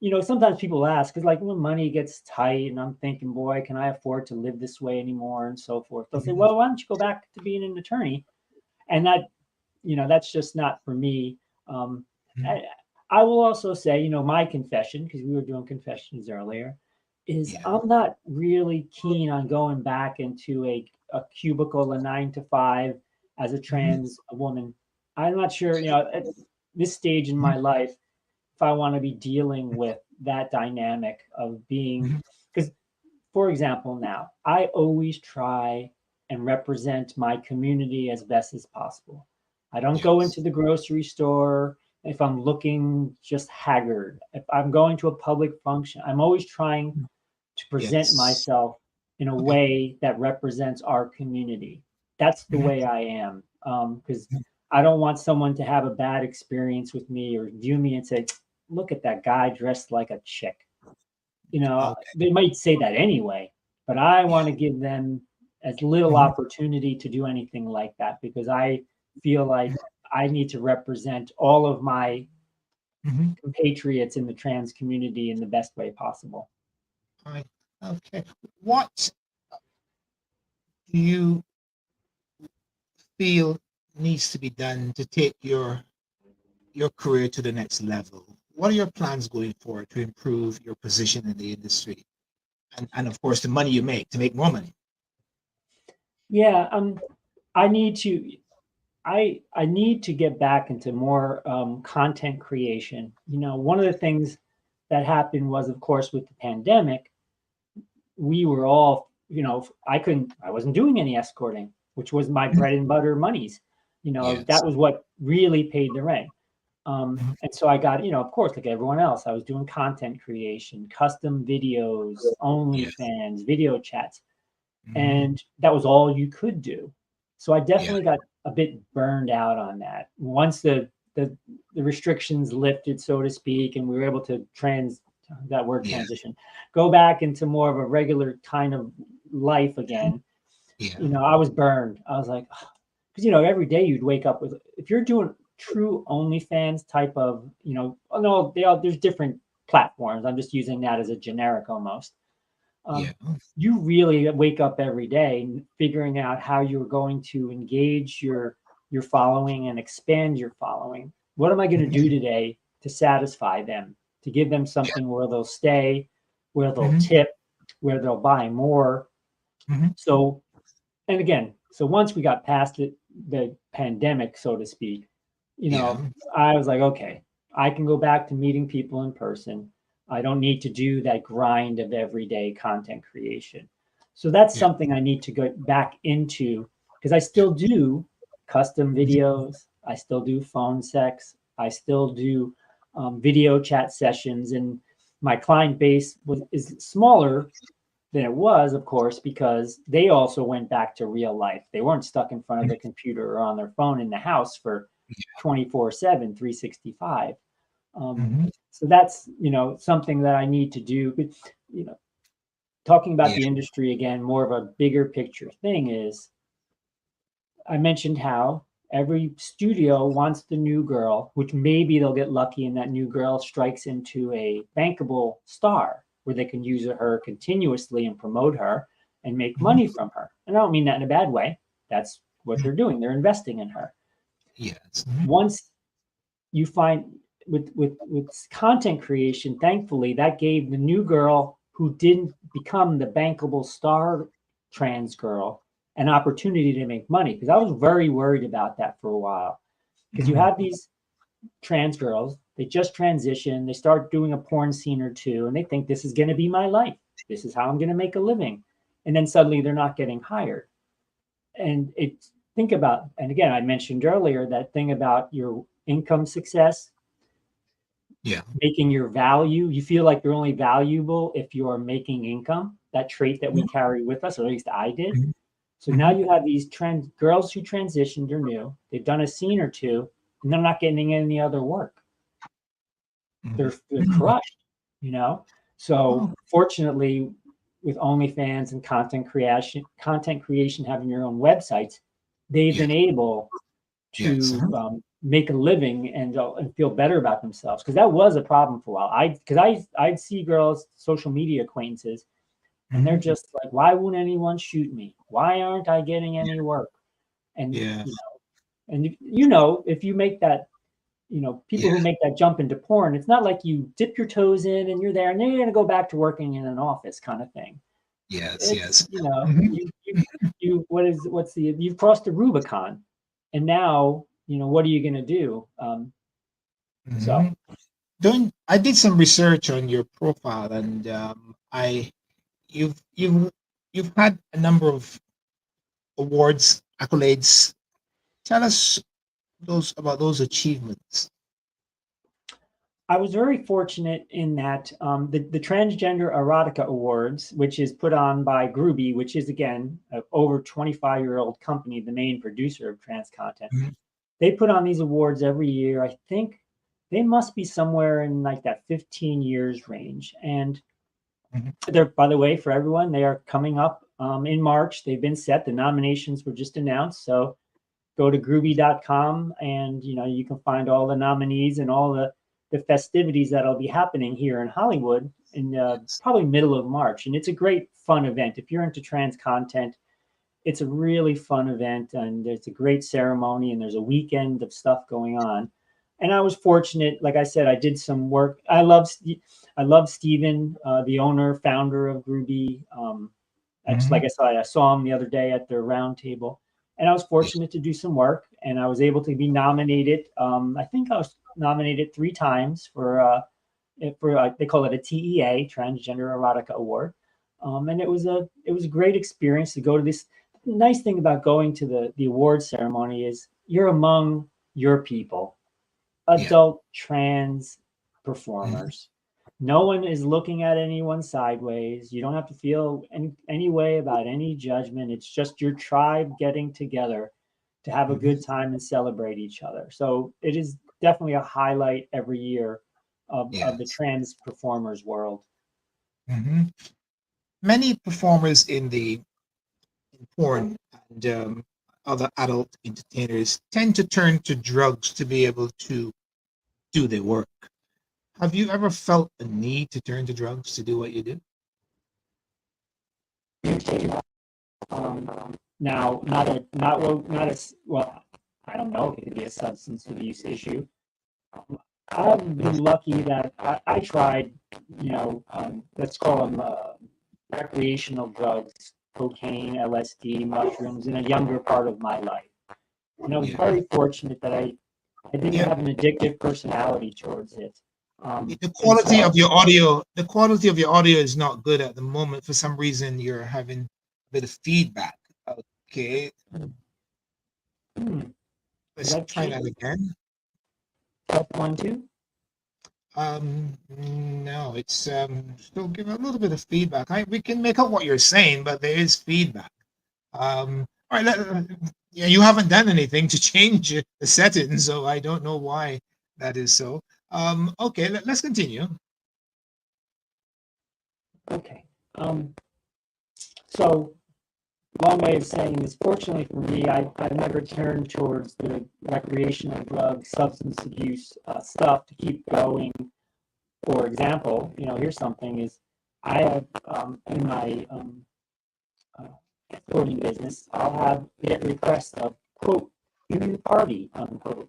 [SPEAKER 1] Yes.
[SPEAKER 2] sometimes people ask, because like when money gets tight, and I'm thinking, boy, can I afford to live this way anymore, and so forth. They'll say, well, why don't you go back to being an attorney? And that that's just not for me.
[SPEAKER 1] Mhm.
[SPEAKER 2] I will also say, my confession, because we were doing confessions earlier, is
[SPEAKER 1] Yeah.
[SPEAKER 2] I'm not really keen on going back into a cubicle, a 9 to 5 as a
[SPEAKER 1] Mhm.
[SPEAKER 2] trans woman. I'm not sure, at this stage in
[SPEAKER 1] Mhm.
[SPEAKER 2] my life, if I want to be dealing with that dynamic of being,
[SPEAKER 1] Mhm.
[SPEAKER 2] because, for example, now I always try and represent my community as best as possible. I don't go
[SPEAKER 1] Yes.
[SPEAKER 2] into the grocery store if I'm looking just haggard. If I'm going to a public function, I'm always trying to present
[SPEAKER 1] Yes.
[SPEAKER 2] myself in a
[SPEAKER 1] Okay.
[SPEAKER 2] way that represents our community. That's the
[SPEAKER 1] Mhm.
[SPEAKER 2] way I am. Because I don't want someone to have a bad experience with me or view me and say, look at that guy dressed like a chick.
[SPEAKER 1] Okay.
[SPEAKER 2] They might say that anyway, but I
[SPEAKER 1] Yeah.
[SPEAKER 2] want to give them as little
[SPEAKER 1] Mhm.
[SPEAKER 2] opportunity to do anything like that because I feel like I need to represent all of my
[SPEAKER 1] Mhm.
[SPEAKER 2] compatriots in the trans community in the best way possible.
[SPEAKER 1] Right. Okay. What do you feel needs to be done to take your career to the next level? What are your plans going forward to improve your position in the industry? And of course the money you make to make more money.
[SPEAKER 2] Yeah, I need to I need to get back into more content creation. One of the things that happened was, of course, with the pandemic, we were all, I wasn't doing any escorting, which was my
[SPEAKER 1] Mhm.
[SPEAKER 2] bread and butter monies.
[SPEAKER 1] Yes.
[SPEAKER 2] That was what really paid the rent.
[SPEAKER 1] Mhm.
[SPEAKER 2] And so I got, of course, like everyone else, I was doing content creation, custom videos,
[SPEAKER 1] Yeah.
[SPEAKER 2] OnlyFans, video chats,
[SPEAKER 1] Mhm.
[SPEAKER 2] and that was all you could do. So I
[SPEAKER 1] Yeah.
[SPEAKER 2] definitely got a bit burned out on that. Once the restrictions lifted, so to speak, and we were able to that word
[SPEAKER 1] Yeah.
[SPEAKER 2] transition, go back into more of a regular kind of life again.
[SPEAKER 1] Yeah.
[SPEAKER 2] I was burned. I was like, because every day you'd wake up with, if you're doing true OnlyFans type of, no, there's different platforms. I'm just using that as a generic almost.
[SPEAKER 1] Yeah.
[SPEAKER 2] You really wake up every day figuring out how you're going to engage your following and expand your following. What am I going to do
[SPEAKER 1] Mhm.
[SPEAKER 2] today to satisfy them, to give them
[SPEAKER 1] Yeah.
[SPEAKER 2] something where they'll stay, where they'll
[SPEAKER 1] Mhm.
[SPEAKER 2] tip, where they'll buy more?
[SPEAKER 1] Mhm.
[SPEAKER 2] So, and again, so once we got past the pandemic, so to speak,
[SPEAKER 1] Yeah.
[SPEAKER 2] I was like, okay, I can go back to meeting people in person. I don't need to do that grind of everyday content creation. So that's
[SPEAKER 1] Yeah.
[SPEAKER 2] something I need to go back into because I
[SPEAKER 1] Yeah.
[SPEAKER 2] still do custom
[SPEAKER 1] Mhm.
[SPEAKER 2] videos. I still do phone sex. I still do video chat sessions. And my client base is smaller than it was, of course, because they also went back to real life. They weren't stuck in front of the computer or on their phone in the house for 24/7, 365. Um,
[SPEAKER 1] Mhm.
[SPEAKER 2] so that's, something that I need to do. But, talking about
[SPEAKER 1] Yeah.
[SPEAKER 2] the industry again, more of a bigger picture thing is I mentioned how every studio wants the new girl, which maybe they'll get lucky and that new girl strikes into a bankable star where they can use her continuously and promote her and make
[SPEAKER 1] Mhm.
[SPEAKER 2] money from her. And I don't mean that in a bad way. That's what
[SPEAKER 1] Mhm.
[SPEAKER 2] they're doing. They're investing in her.
[SPEAKER 1] Yes. Mhm.
[SPEAKER 2] Once you find with content creation, thankfully, that gave the new girl who didn't become the bankable star trans girl an opportunity to make money because I was very worried about that for a while because you
[SPEAKER 1] Mhm.
[SPEAKER 2] have these trans girls, they just transition, they start doing a porn scene or two and they think this is going to be my life, this is how I'm going to make a living, and then suddenly they're not getting hired. And it's think about, and again I mentioned earlier that thing about your income success,
[SPEAKER 1] Yeah.
[SPEAKER 2] making your value, you feel like you're only valuable if you're making income, that trait that we carry with us, or at least I did.
[SPEAKER 1] Mhm.
[SPEAKER 2] So now
[SPEAKER 1] Mhm.
[SPEAKER 2] you have these trans girls who transitioned or new, they've done a scene or two and they're not getting any other work.
[SPEAKER 1] Mhm.
[SPEAKER 2] They're
[SPEAKER 1] Mhm.
[SPEAKER 2] crushed, so
[SPEAKER 1] Oh,
[SPEAKER 2] fortunately, with OnlyFans and content creation having your own websites, they've
[SPEAKER 1] yeah.
[SPEAKER 2] been able
[SPEAKER 1] Yes.
[SPEAKER 2] to make a living and feel better about themselves because that was a problem for a while. I'd see girls, social media acquaintances, and they're
[SPEAKER 1] Mhm.
[SPEAKER 2] just like, why won't anyone shoot me? Why aren't I getting any work? And
[SPEAKER 1] Yeah.
[SPEAKER 2] And you know, if you make that, you know, people
[SPEAKER 1] Yeah.
[SPEAKER 2] who make that jump into porn, it's not like you dip your toes in and you're there and then you're going to go back to working in an office kind of thing.
[SPEAKER 1] Yes.
[SPEAKER 2] It's,
[SPEAKER 1] Yes.
[SPEAKER 2] you know,
[SPEAKER 1] Mhm.
[SPEAKER 2] you've crossed the Rubicon, and now, you know, what are you going to do? So
[SPEAKER 1] Mhm. Don't I did some research on your profile, and I you've you've you've had a number of awards, accolades. Tell us those about those achievements.
[SPEAKER 2] I was very fortunate in that the Transgender Erotica Awards, which is put on by Groovy, which is again an over 25-year-old company, the main producer of trans content.
[SPEAKER 1] Mhm.
[SPEAKER 2] They put on these awards every year. I think they must be somewhere in like that 15 years range. And
[SPEAKER 1] Mhm.
[SPEAKER 2] they're, by the way, for everyone, they are coming up in March. They've been set. The nominations were just announced. So go to groovy.com and you know you can find all the nominees and all the festivities that'll be happening here in Hollywood in
[SPEAKER 1] Yes.
[SPEAKER 2] probably middle of March. And it's a great fun event. If you're into trans content, it's a really fun event and it's a great ceremony and there's a weekend of stuff going on. And I was fortunate, like I said, I did some work. I love Steven, the owner, founder of Groovy.
[SPEAKER 1] Mhm.
[SPEAKER 2] Like I saw him the other day at their round table, and I was
[SPEAKER 1] Yeah.
[SPEAKER 2] fortunate to do some work, and I was able to be nominated. I think I was nominated 3 times for they call it a TEA, Transgender Erotica Award, and it was a great experience to go to this. The nice thing about going to the award ceremony is you're among your people,
[SPEAKER 1] Yeah.
[SPEAKER 2] adult trans
[SPEAKER 1] Mhm.
[SPEAKER 2] performers. No one is looking at anyone sideways. You don't have to feel any way about any judgment. It's just your tribe getting together to have a
[SPEAKER 1] Mhm.
[SPEAKER 2] good time and celebrate each other. So it is definitely a highlight every year of the
[SPEAKER 1] Yes.
[SPEAKER 2] trans performers world.
[SPEAKER 1] Mhm. Many performers in porn and other adult entertainers tend to turn to drugs to be able to do their work. Have you ever felt a need to turn to drugs to do what you do?
[SPEAKER 2] Now, not as well. I don't know if it could be a substance abuse issue. I've been lucky that I tried, you know, let's call them recreational drugs, cocaine, LSD, mushrooms in a younger part of my life. And I was
[SPEAKER 1] Yeah.
[SPEAKER 2] very fortunate that I didn't
[SPEAKER 1] Yeah.
[SPEAKER 2] have an addictive personality towards it. And so,
[SPEAKER 1] The quality of your audio is not good at the moment. For some reason, you're having a bit of feedback. Okay,
[SPEAKER 2] hmm, did
[SPEAKER 1] let's
[SPEAKER 2] I
[SPEAKER 1] try
[SPEAKER 2] change
[SPEAKER 1] that again.
[SPEAKER 2] step 1, 2?
[SPEAKER 1] No, it's still giving a little bit of feedback. We can make out what you're saying, but there is feedback. All right, yeah, you haven't done anything to change the settings, so I don't know why that is so. Okay, let's continue.
[SPEAKER 2] Okay. So long way of saying this, fortunately for me, I've never turned towards the recreational drug, substance abuse stuff to keep going. For example, you know, here's something is I have in my uh, recording business, I'll have get requests of quote union party unquote.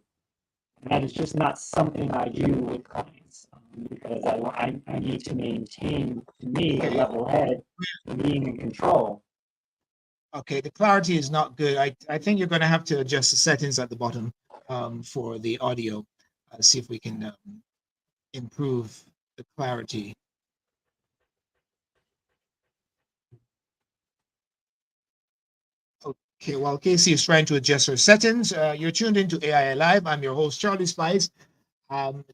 [SPEAKER 2] And that is just not something I do with clients because I need to maintain to me a
[SPEAKER 1] Okay,
[SPEAKER 2] level head and being in control.
[SPEAKER 1] okay, the clarity is not good. I think you're going to have to adjust the settings at the bottom for the audio. See if we can improve the clarity. Okay, while Casey is trying to adjust her settings, you're tuned into AI Live. I'm your host, Charlie Spice. Um,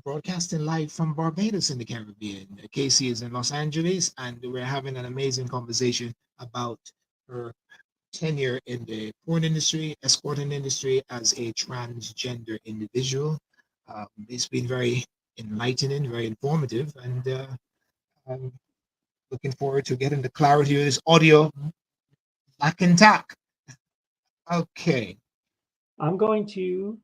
[SPEAKER 1] Broadcasting live from Barbados in the Caribbean. Casey is in Los Angeles, and we're having an amazing conversation about her tenure in the porn industry, escorting industry as a transgender individual. It's been very enlightening, very informative, and I'm looking forward to getting the clarity of this audio back intact. Okay.
[SPEAKER 2] I'm going to.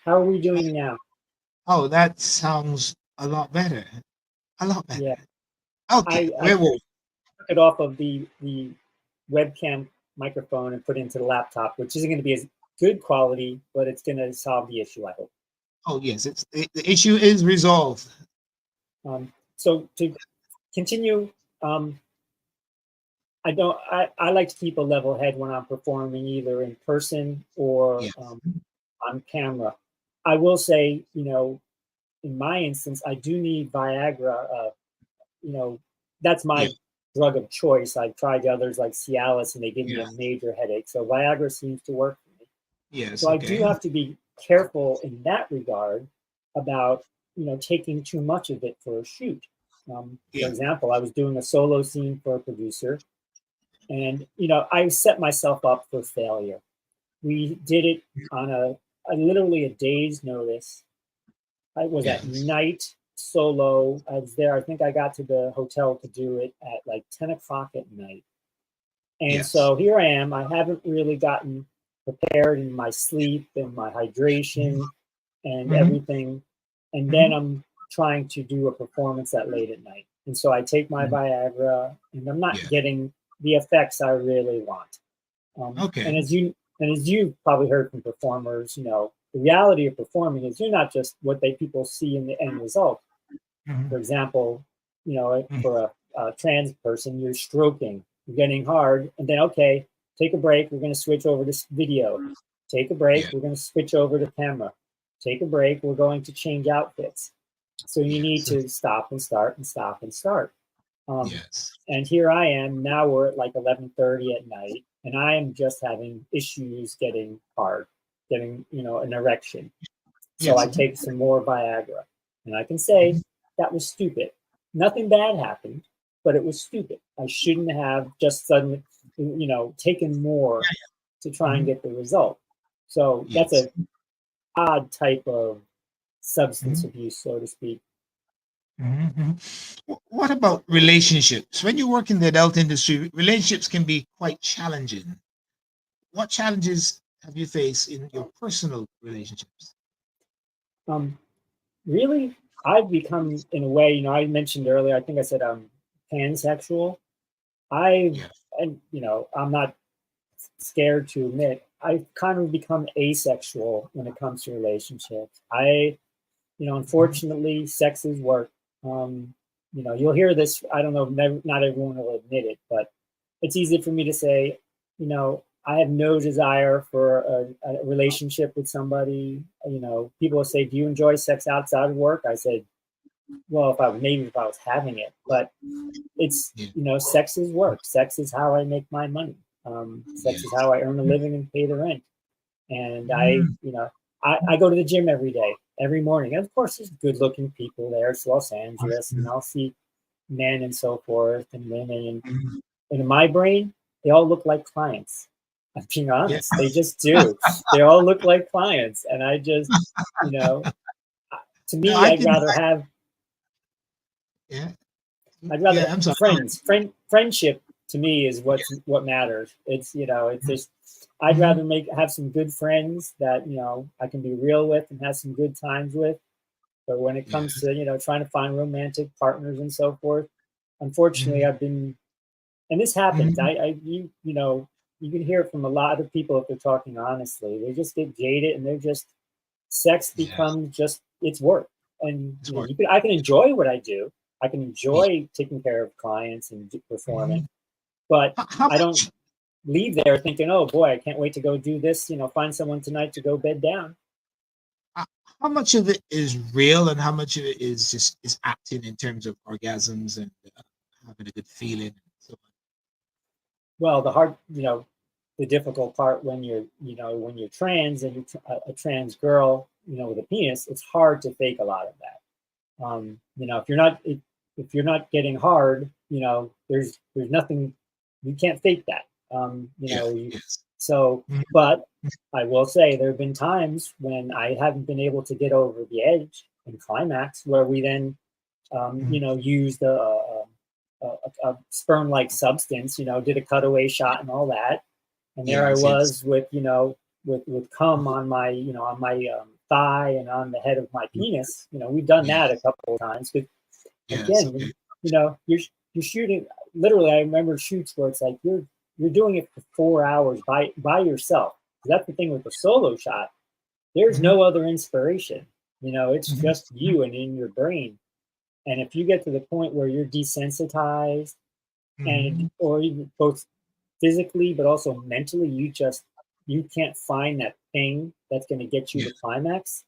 [SPEAKER 2] How are we doing now?
[SPEAKER 1] Oh, that sounds a lot better. A lot better.
[SPEAKER 2] Yeah,
[SPEAKER 1] Okay,
[SPEAKER 2] I
[SPEAKER 1] where were we?
[SPEAKER 2] it off of the webcam microphone and put it into the laptop, which isn't going to be as good quality, but it's going to solve the issue, I hope.
[SPEAKER 1] Oh yes, the issue is resolved.
[SPEAKER 2] So to continue, I like to keep a level head when I'm performing, either in person or
[SPEAKER 1] Yes.
[SPEAKER 2] on camera. I will say, in my instance, I do need Viagra. That's my drug of choice. I've tried others like Cialis, and they give me a major headache. So Viagra seems to work for me.
[SPEAKER 1] Yes.
[SPEAKER 2] So I do have to be careful in that regard about, taking too much of it for a shoot. For example, I was doing a solo scene for a producer, and, I set myself up for failure. We did it on a literally a day's notice. I was at night solo. I was there. I think I got to the hotel to do it at like 10 o'clock at night. And so here I am. I haven't really gotten prepared in my sleep and my hydration and everything. And then I'm trying to do a performance that late at night. And so I take my Viagra, and I'm not getting the effects I really want. And as you've probably heard from performers, the reality of performing is you're not just what people see in the end result. For example, for a trans person, you're stroking, you're getting hard, and then, okay, take a break. We're going to switch over to video. Take a break. We're going to switch over to camera. Take a break. We're going to change outfits. So you need to stop and start and stop and start. And here I am. Now we're at like 11:30 at night, and I am just having issues getting hard, getting, an erection. So I take some more Viagra, and I can say that was stupid. Nothing bad happened, but it was stupid. I shouldn't have just suddenly, taken more to try and get the result. So that's a odd type of substance abuse, so to speak.
[SPEAKER 1] What about relationships? When you work in the adult industry, relationships can be quite challenging. What challenges have you faced in your personal relationships?
[SPEAKER 2] Really, I've become, in a way, I mentioned earlier, I think I said I'm pansexual. I'm not scared to admit, I've kind of become asexual when it comes to relationships. Unfortunately, sex is work. You'll hear this, I don't know, not everyone will admit it, but it's easy for me to say, I have no desire for a relationship with somebody. People will say, do you enjoy sex outside of work? I said, well, if I was having it, but it's, sex is work. Sex is how I make my money. Sex is how I earn a living and pay the rent. And I go to the gym every day, every morning. And of course, there's good looking people there. It's Los Angeles, and I'll see men and so forth and women. And in my brain, they all look like clients. I'm being honest. They just do. They all look like clients. And I just, to me, I'd rather have friends. Friendship to me is what matters. It's it's just I'd rather have some good friends that I can be real with and have some good times with. But when it comes to trying to find romantic partners and so forth, unfortunately, I've been, and this happens. You can hear it from a lot of people if they're talking honestly. They just get jaded, and they're just sex becomes just it's work. And I can enjoy what I do. I can enjoy taking care of clients and performing, but I don't leave there thinking, oh boy, I can't wait to go do this, find someone tonight to go bed down.
[SPEAKER 1] How much of it is real and how much of it is acting in terms of orgasms and having a good feeling and so on?
[SPEAKER 2] Well, the difficult part when you're trans and you're a trans girl, with a penis, it's hard to fake a lot of that. If you're not getting hard, there's nothing, you can't fake that. But I will say there have been times when I haven't been able to get over the edge and climax, where we then, used a sperm-like substance, did a cutaway shot and all that, and there I was with cum on my, on my thigh and on the head of my penis. We've done that a couple of times. But again, you're shooting. Literally, I remember shoots where it's like you're doing it for 4 hours by yourself. That's the thing with the solo shot. There's
[SPEAKER 1] Mhm.
[SPEAKER 2] no other inspiration. It's
[SPEAKER 1] Mhm.
[SPEAKER 2] just you and in your brain. And if you get to the point where you're desensitized and
[SPEAKER 1] Mhm.
[SPEAKER 2] or even both physically but also mentally, you can't find that thing that's going to get you
[SPEAKER 1] Yeah.
[SPEAKER 2] to climax.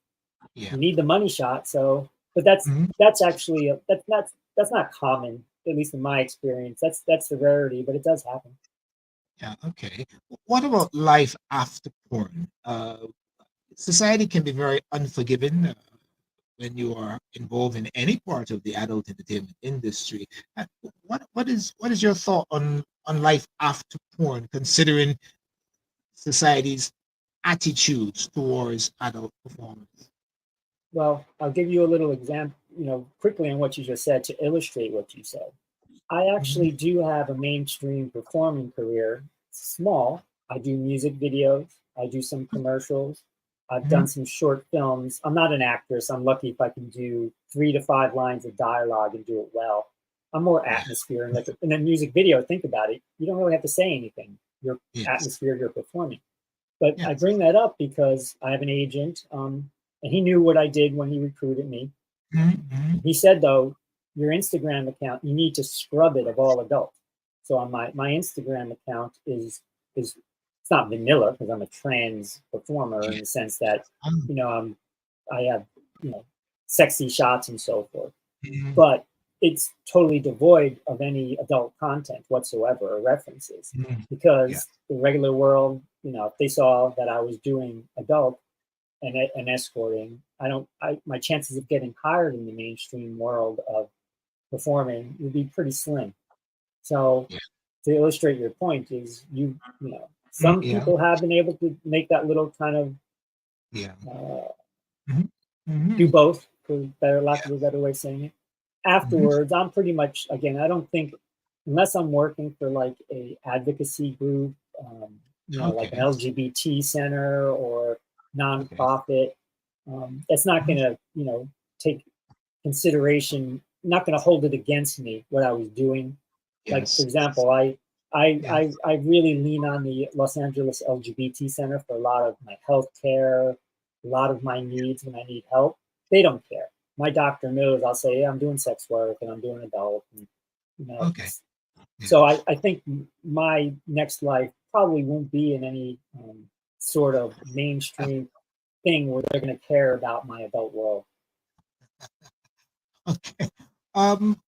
[SPEAKER 1] Yeah.
[SPEAKER 2] You need the money shot. So, but that's actually that's not common, at least in my experience. That's the rarity, but it does happen.
[SPEAKER 1] Yeah. Okay. What about life after porn? Society can be very unforgiving when you are involved in any part of the adult entertainment industry. Uh, what is your thought on life after porn, considering society's attitudes towards adult performance?
[SPEAKER 2] Well, I'll give you a little example, quickly on what you just said to illustrate what you said. I
[SPEAKER 1] Mhm.
[SPEAKER 2] actually do have a mainstream performing career. It's small. I do music videos. I do some commercials. I've done
[SPEAKER 1] Mhm.
[SPEAKER 2] some short films. I'm not an actress. I'm lucky if I can do 3 to 5 lines of dialogue and do it well. I'm more
[SPEAKER 1] Yeah.
[SPEAKER 2] atmosphere. And like in a music video, think about it. You don't really have to say anything. Your
[SPEAKER 1] Yes.
[SPEAKER 2] atmosphere, you're performing. But I
[SPEAKER 1] Yes.
[SPEAKER 2] bring that up because I have an agent, and he knew what I did when he recruited me.
[SPEAKER 1] Mhm.
[SPEAKER 2] He said, though, your Instagram account, you need to scrub it of all adults. So on my Instagram account is it's not vanilla because I'm a trans performer in
[SPEAKER 1] Yeah.
[SPEAKER 2] the sense that,
[SPEAKER 1] Um,
[SPEAKER 2] you know, I'm I have, you know, sexy shots and so forth.
[SPEAKER 1] mhm.
[SPEAKER 2] But it's totally devoid of any adult content whatsoever or references.
[SPEAKER 1] Mhm. Yeah.
[SPEAKER 2] Because the regular world, if they saw that I was doing adult and escorting, my chances of getting hired in the mainstream world of performing would be pretty slim. So
[SPEAKER 1] Yeah.
[SPEAKER 2] to illustrate your point is
[SPEAKER 1] Mm,
[SPEAKER 2] some
[SPEAKER 1] yeah.
[SPEAKER 2] people have been able to make that little kind of
[SPEAKER 1] Yeah.
[SPEAKER 2] uh,
[SPEAKER 1] Mhm.
[SPEAKER 2] do
[SPEAKER 1] Mhm.
[SPEAKER 2] both, for better lack
[SPEAKER 1] Yeah.
[SPEAKER 2] of a better way of saying it.
[SPEAKER 1] Mhm.
[SPEAKER 2] Afterwards, I'm pretty much, again, I don't think, unless I'm working for like a advocacy group, like an
[SPEAKER 1] Okay.
[SPEAKER 2] LGBT center or
[SPEAKER 1] Okay.
[SPEAKER 2] nonprofit, that's not
[SPEAKER 1] Mhm.
[SPEAKER 2] going to, take consideration, not going to hold it against me what I was doing. Like for
[SPEAKER 1] Yes.
[SPEAKER 2] example, I
[SPEAKER 1] Yeah.
[SPEAKER 2] I I really lean on the Los Angeles LGBT Center for a lot of my health care, a lot of my needs when I need help. They don't care. My doctor knows. I'll say, yeah, I'm doing sex work and I'm doing adult, and you know.
[SPEAKER 1] Okay. Yeah.
[SPEAKER 2] So I think my next life probably won't be in any sort of mainstream thing where they're going to care about my adult world.
[SPEAKER 1] Okay. Um,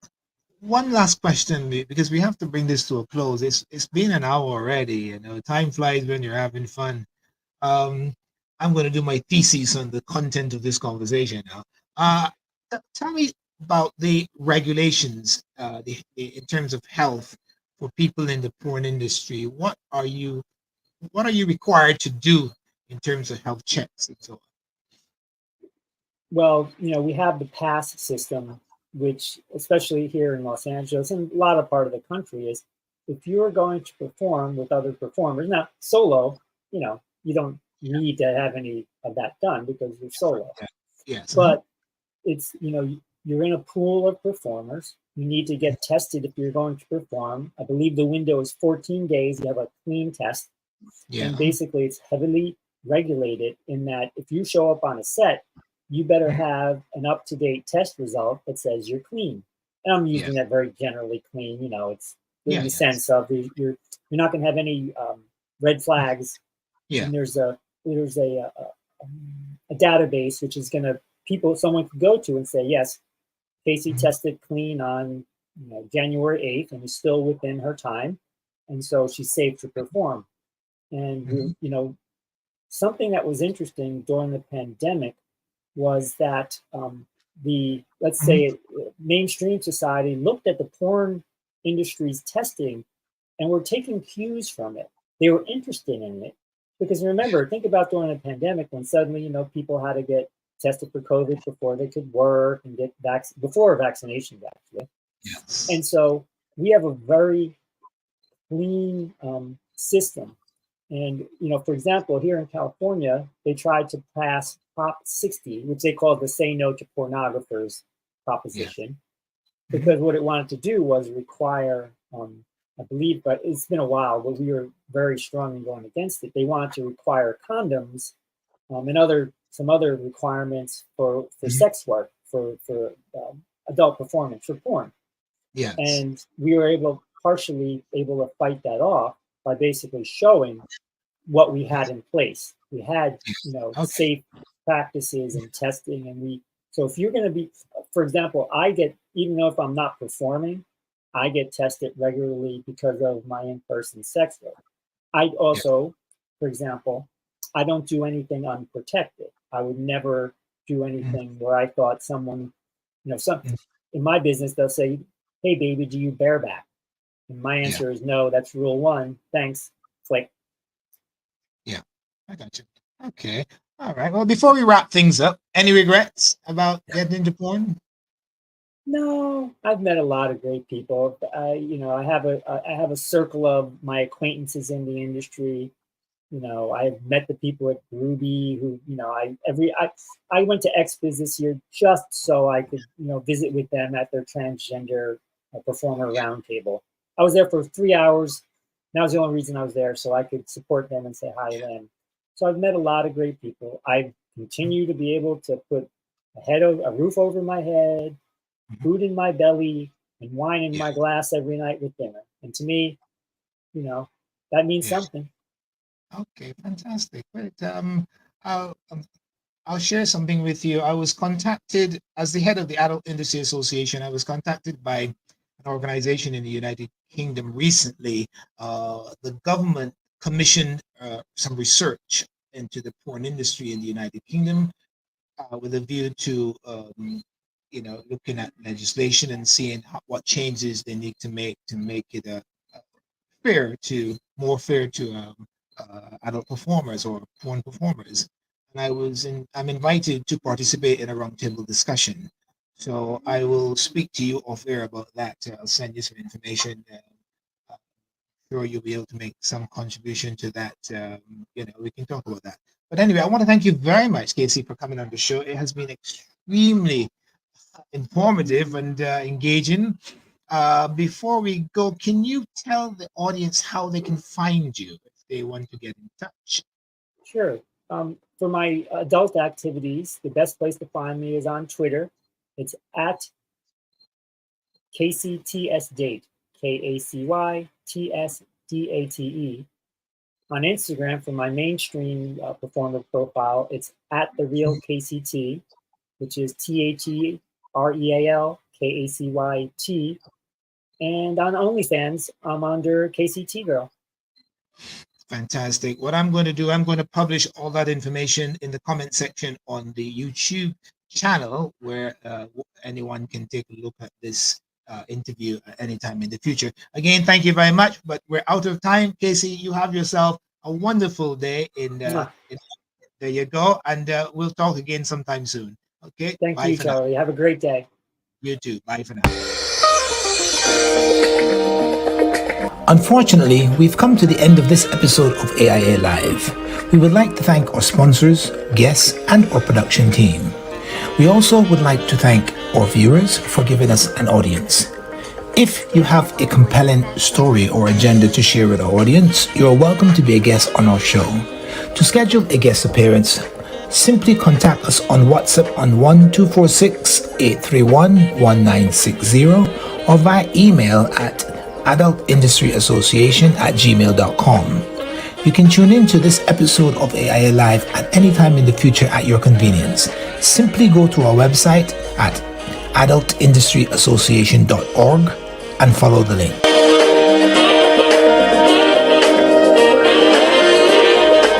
[SPEAKER 1] One last question, because we have to bring this to a close. It's been an hour already. Time flies when you're having fun. Um, I'm going to do my thesis on the content of this conversation now. Uh, Tell me about the regulations, in terms of health for people in the porn industry. What are you required to do in terms of health checks and so on?
[SPEAKER 2] Well, we have the pass system, which, especially here in Los Angeles and a lot of part of the country, is if you're going to perform with other performers, now solo, you don't need to have any of that done because you're solo.
[SPEAKER 1] Yeah. Yes.
[SPEAKER 2] But it's, you're in a pool of performers. You need to get tested if you're going to perform. I believe the window is 14 days. You have a clean test. And
[SPEAKER 1] Yeah.
[SPEAKER 2] basically, it's heavily regulated in that if you show up on a set, you better
[SPEAKER 1] Mhm.
[SPEAKER 2] have an up-to-date test result that says you're clean. And I'm
[SPEAKER 1] Yeah.
[SPEAKER 2] using that very generally clean. It's in
[SPEAKER 1] Yeah.
[SPEAKER 2] the
[SPEAKER 1] Yes.
[SPEAKER 2] sense of you're not going to have any red flags.
[SPEAKER 1] Yeah.
[SPEAKER 2] And there's a database which is going to someone could go to and say, yes, Kacy
[SPEAKER 1] Mhm.
[SPEAKER 2] tested clean on January 8th and is still within her time, and so she's safe to perform. And
[SPEAKER 1] Mhm.
[SPEAKER 2] something that was interesting during the pandemic was that the let's
[SPEAKER 1] Mhm.
[SPEAKER 2] say mainstream society looked at the porn industry's testing and were taking cues from it. They were interested in it because remember, think about during the pandemic when suddenly people had to get tested for COVID before they could work and get before vaccinations actually.
[SPEAKER 1] Yes.
[SPEAKER 2] And so we have a very clean system. And for example, here in California, they tried to pass Prop 60, which they call the "Say No to Pornographers"
[SPEAKER 1] Yeah.
[SPEAKER 2] proposition. because what it wanted to do was require, I believe, but it's been a while, but we were very strong in going against it. They wanted to require condoms and some other requirements for sex work, for adult performance, for porn.
[SPEAKER 1] Yes.
[SPEAKER 2] And we were partially able to fight that off by basically showing what we had in place. We had, safe practices and testing, and so if you're going to be, for example, even though if I'm not performing, I get tested regularly because of my in-person sex work. I also, for example, I don't do anything unprotected. I would never do anything where I thought someone, in my business, they'll say, "Hey, baby, do you bareback?" And my answer is no. That's rule 1. Thanks. Click.
[SPEAKER 1] Yeah, I got you. Okay. All right. Well, before we wrap things up, any regrets about getting into porn?
[SPEAKER 2] No, I've met a lot of great people. I have a circle of my acquaintances in the industry. I've met the people at Ruby who, I went to XBiz this year just so I could, visit with them at their transgender performer roundtable. I was there for 3 hours. That was the only reason I was there, so I could support them and say hi to them. So I've met a lot of great people. I continue to be able to put a roof over my head, food in my belly, and wine in my glass every night with dinner. And to me, that means something.
[SPEAKER 1] Okay, fantastic. Great. I'll share something with you. I was contacted as the head of the Adult Industry Association. I was contacted by an organization in the United Kingdom recently. The government commissioned some research into the porn industry in the United Kingdom with a view to looking at legislation and seeing what changes they need to make it more fair to adult performers or porn performers. And I'm invited to participate in a roundtable discussion. So I will speak to you off air about that. I'll send you some information. Sure you'll be able to make some contribution to that. We can talk about that. But anyway, I want to thank you very much, Kacy, for coming on the show. It has been extremely informative and engaging. Before we go, can you tell the audience how they can find you if they want to get in touch?
[SPEAKER 2] Sure. For my adult activities, the best place to find me is on Twitter. It's at Kacy TSDate, KACYTSDATE. On Instagram, for my mainstream performer profile, it's at The Real Kacy T, which is TheRealKacyt. And on OnlyFans, I'm under Kacy T Girl.
[SPEAKER 1] Fantastic. What I'm going to do, I'm going to publish all that information in the comment section on the YouTube channel where anyone can take a look at this interview at any time in the future. Again, thank you very much, but we're out of time. Kacy, you have yourself a wonderful day. There you go. And we'll talk again sometime soon. Okay.
[SPEAKER 2] Thank you, Charlie. Have a great day.
[SPEAKER 1] You too. Bye for now.
[SPEAKER 3] Unfortunately, we've come to the end of this episode of AIA Live. We would like to thank our sponsors, guests, and our production team. We also would like to thank our viewers for giving us an audience. If you have a compelling story or agenda to share with our audience, you are welcome to be a guest on our show. To schedule a guest appearance, simply contact us on WhatsApp on 1246-831-1960 or via email at adultindustryassociation@gmail.com. You can tune in to this episode of AIA Live at any time in the future at your convenience. Simply go to our website at adultindustryassociation.org and follow the link.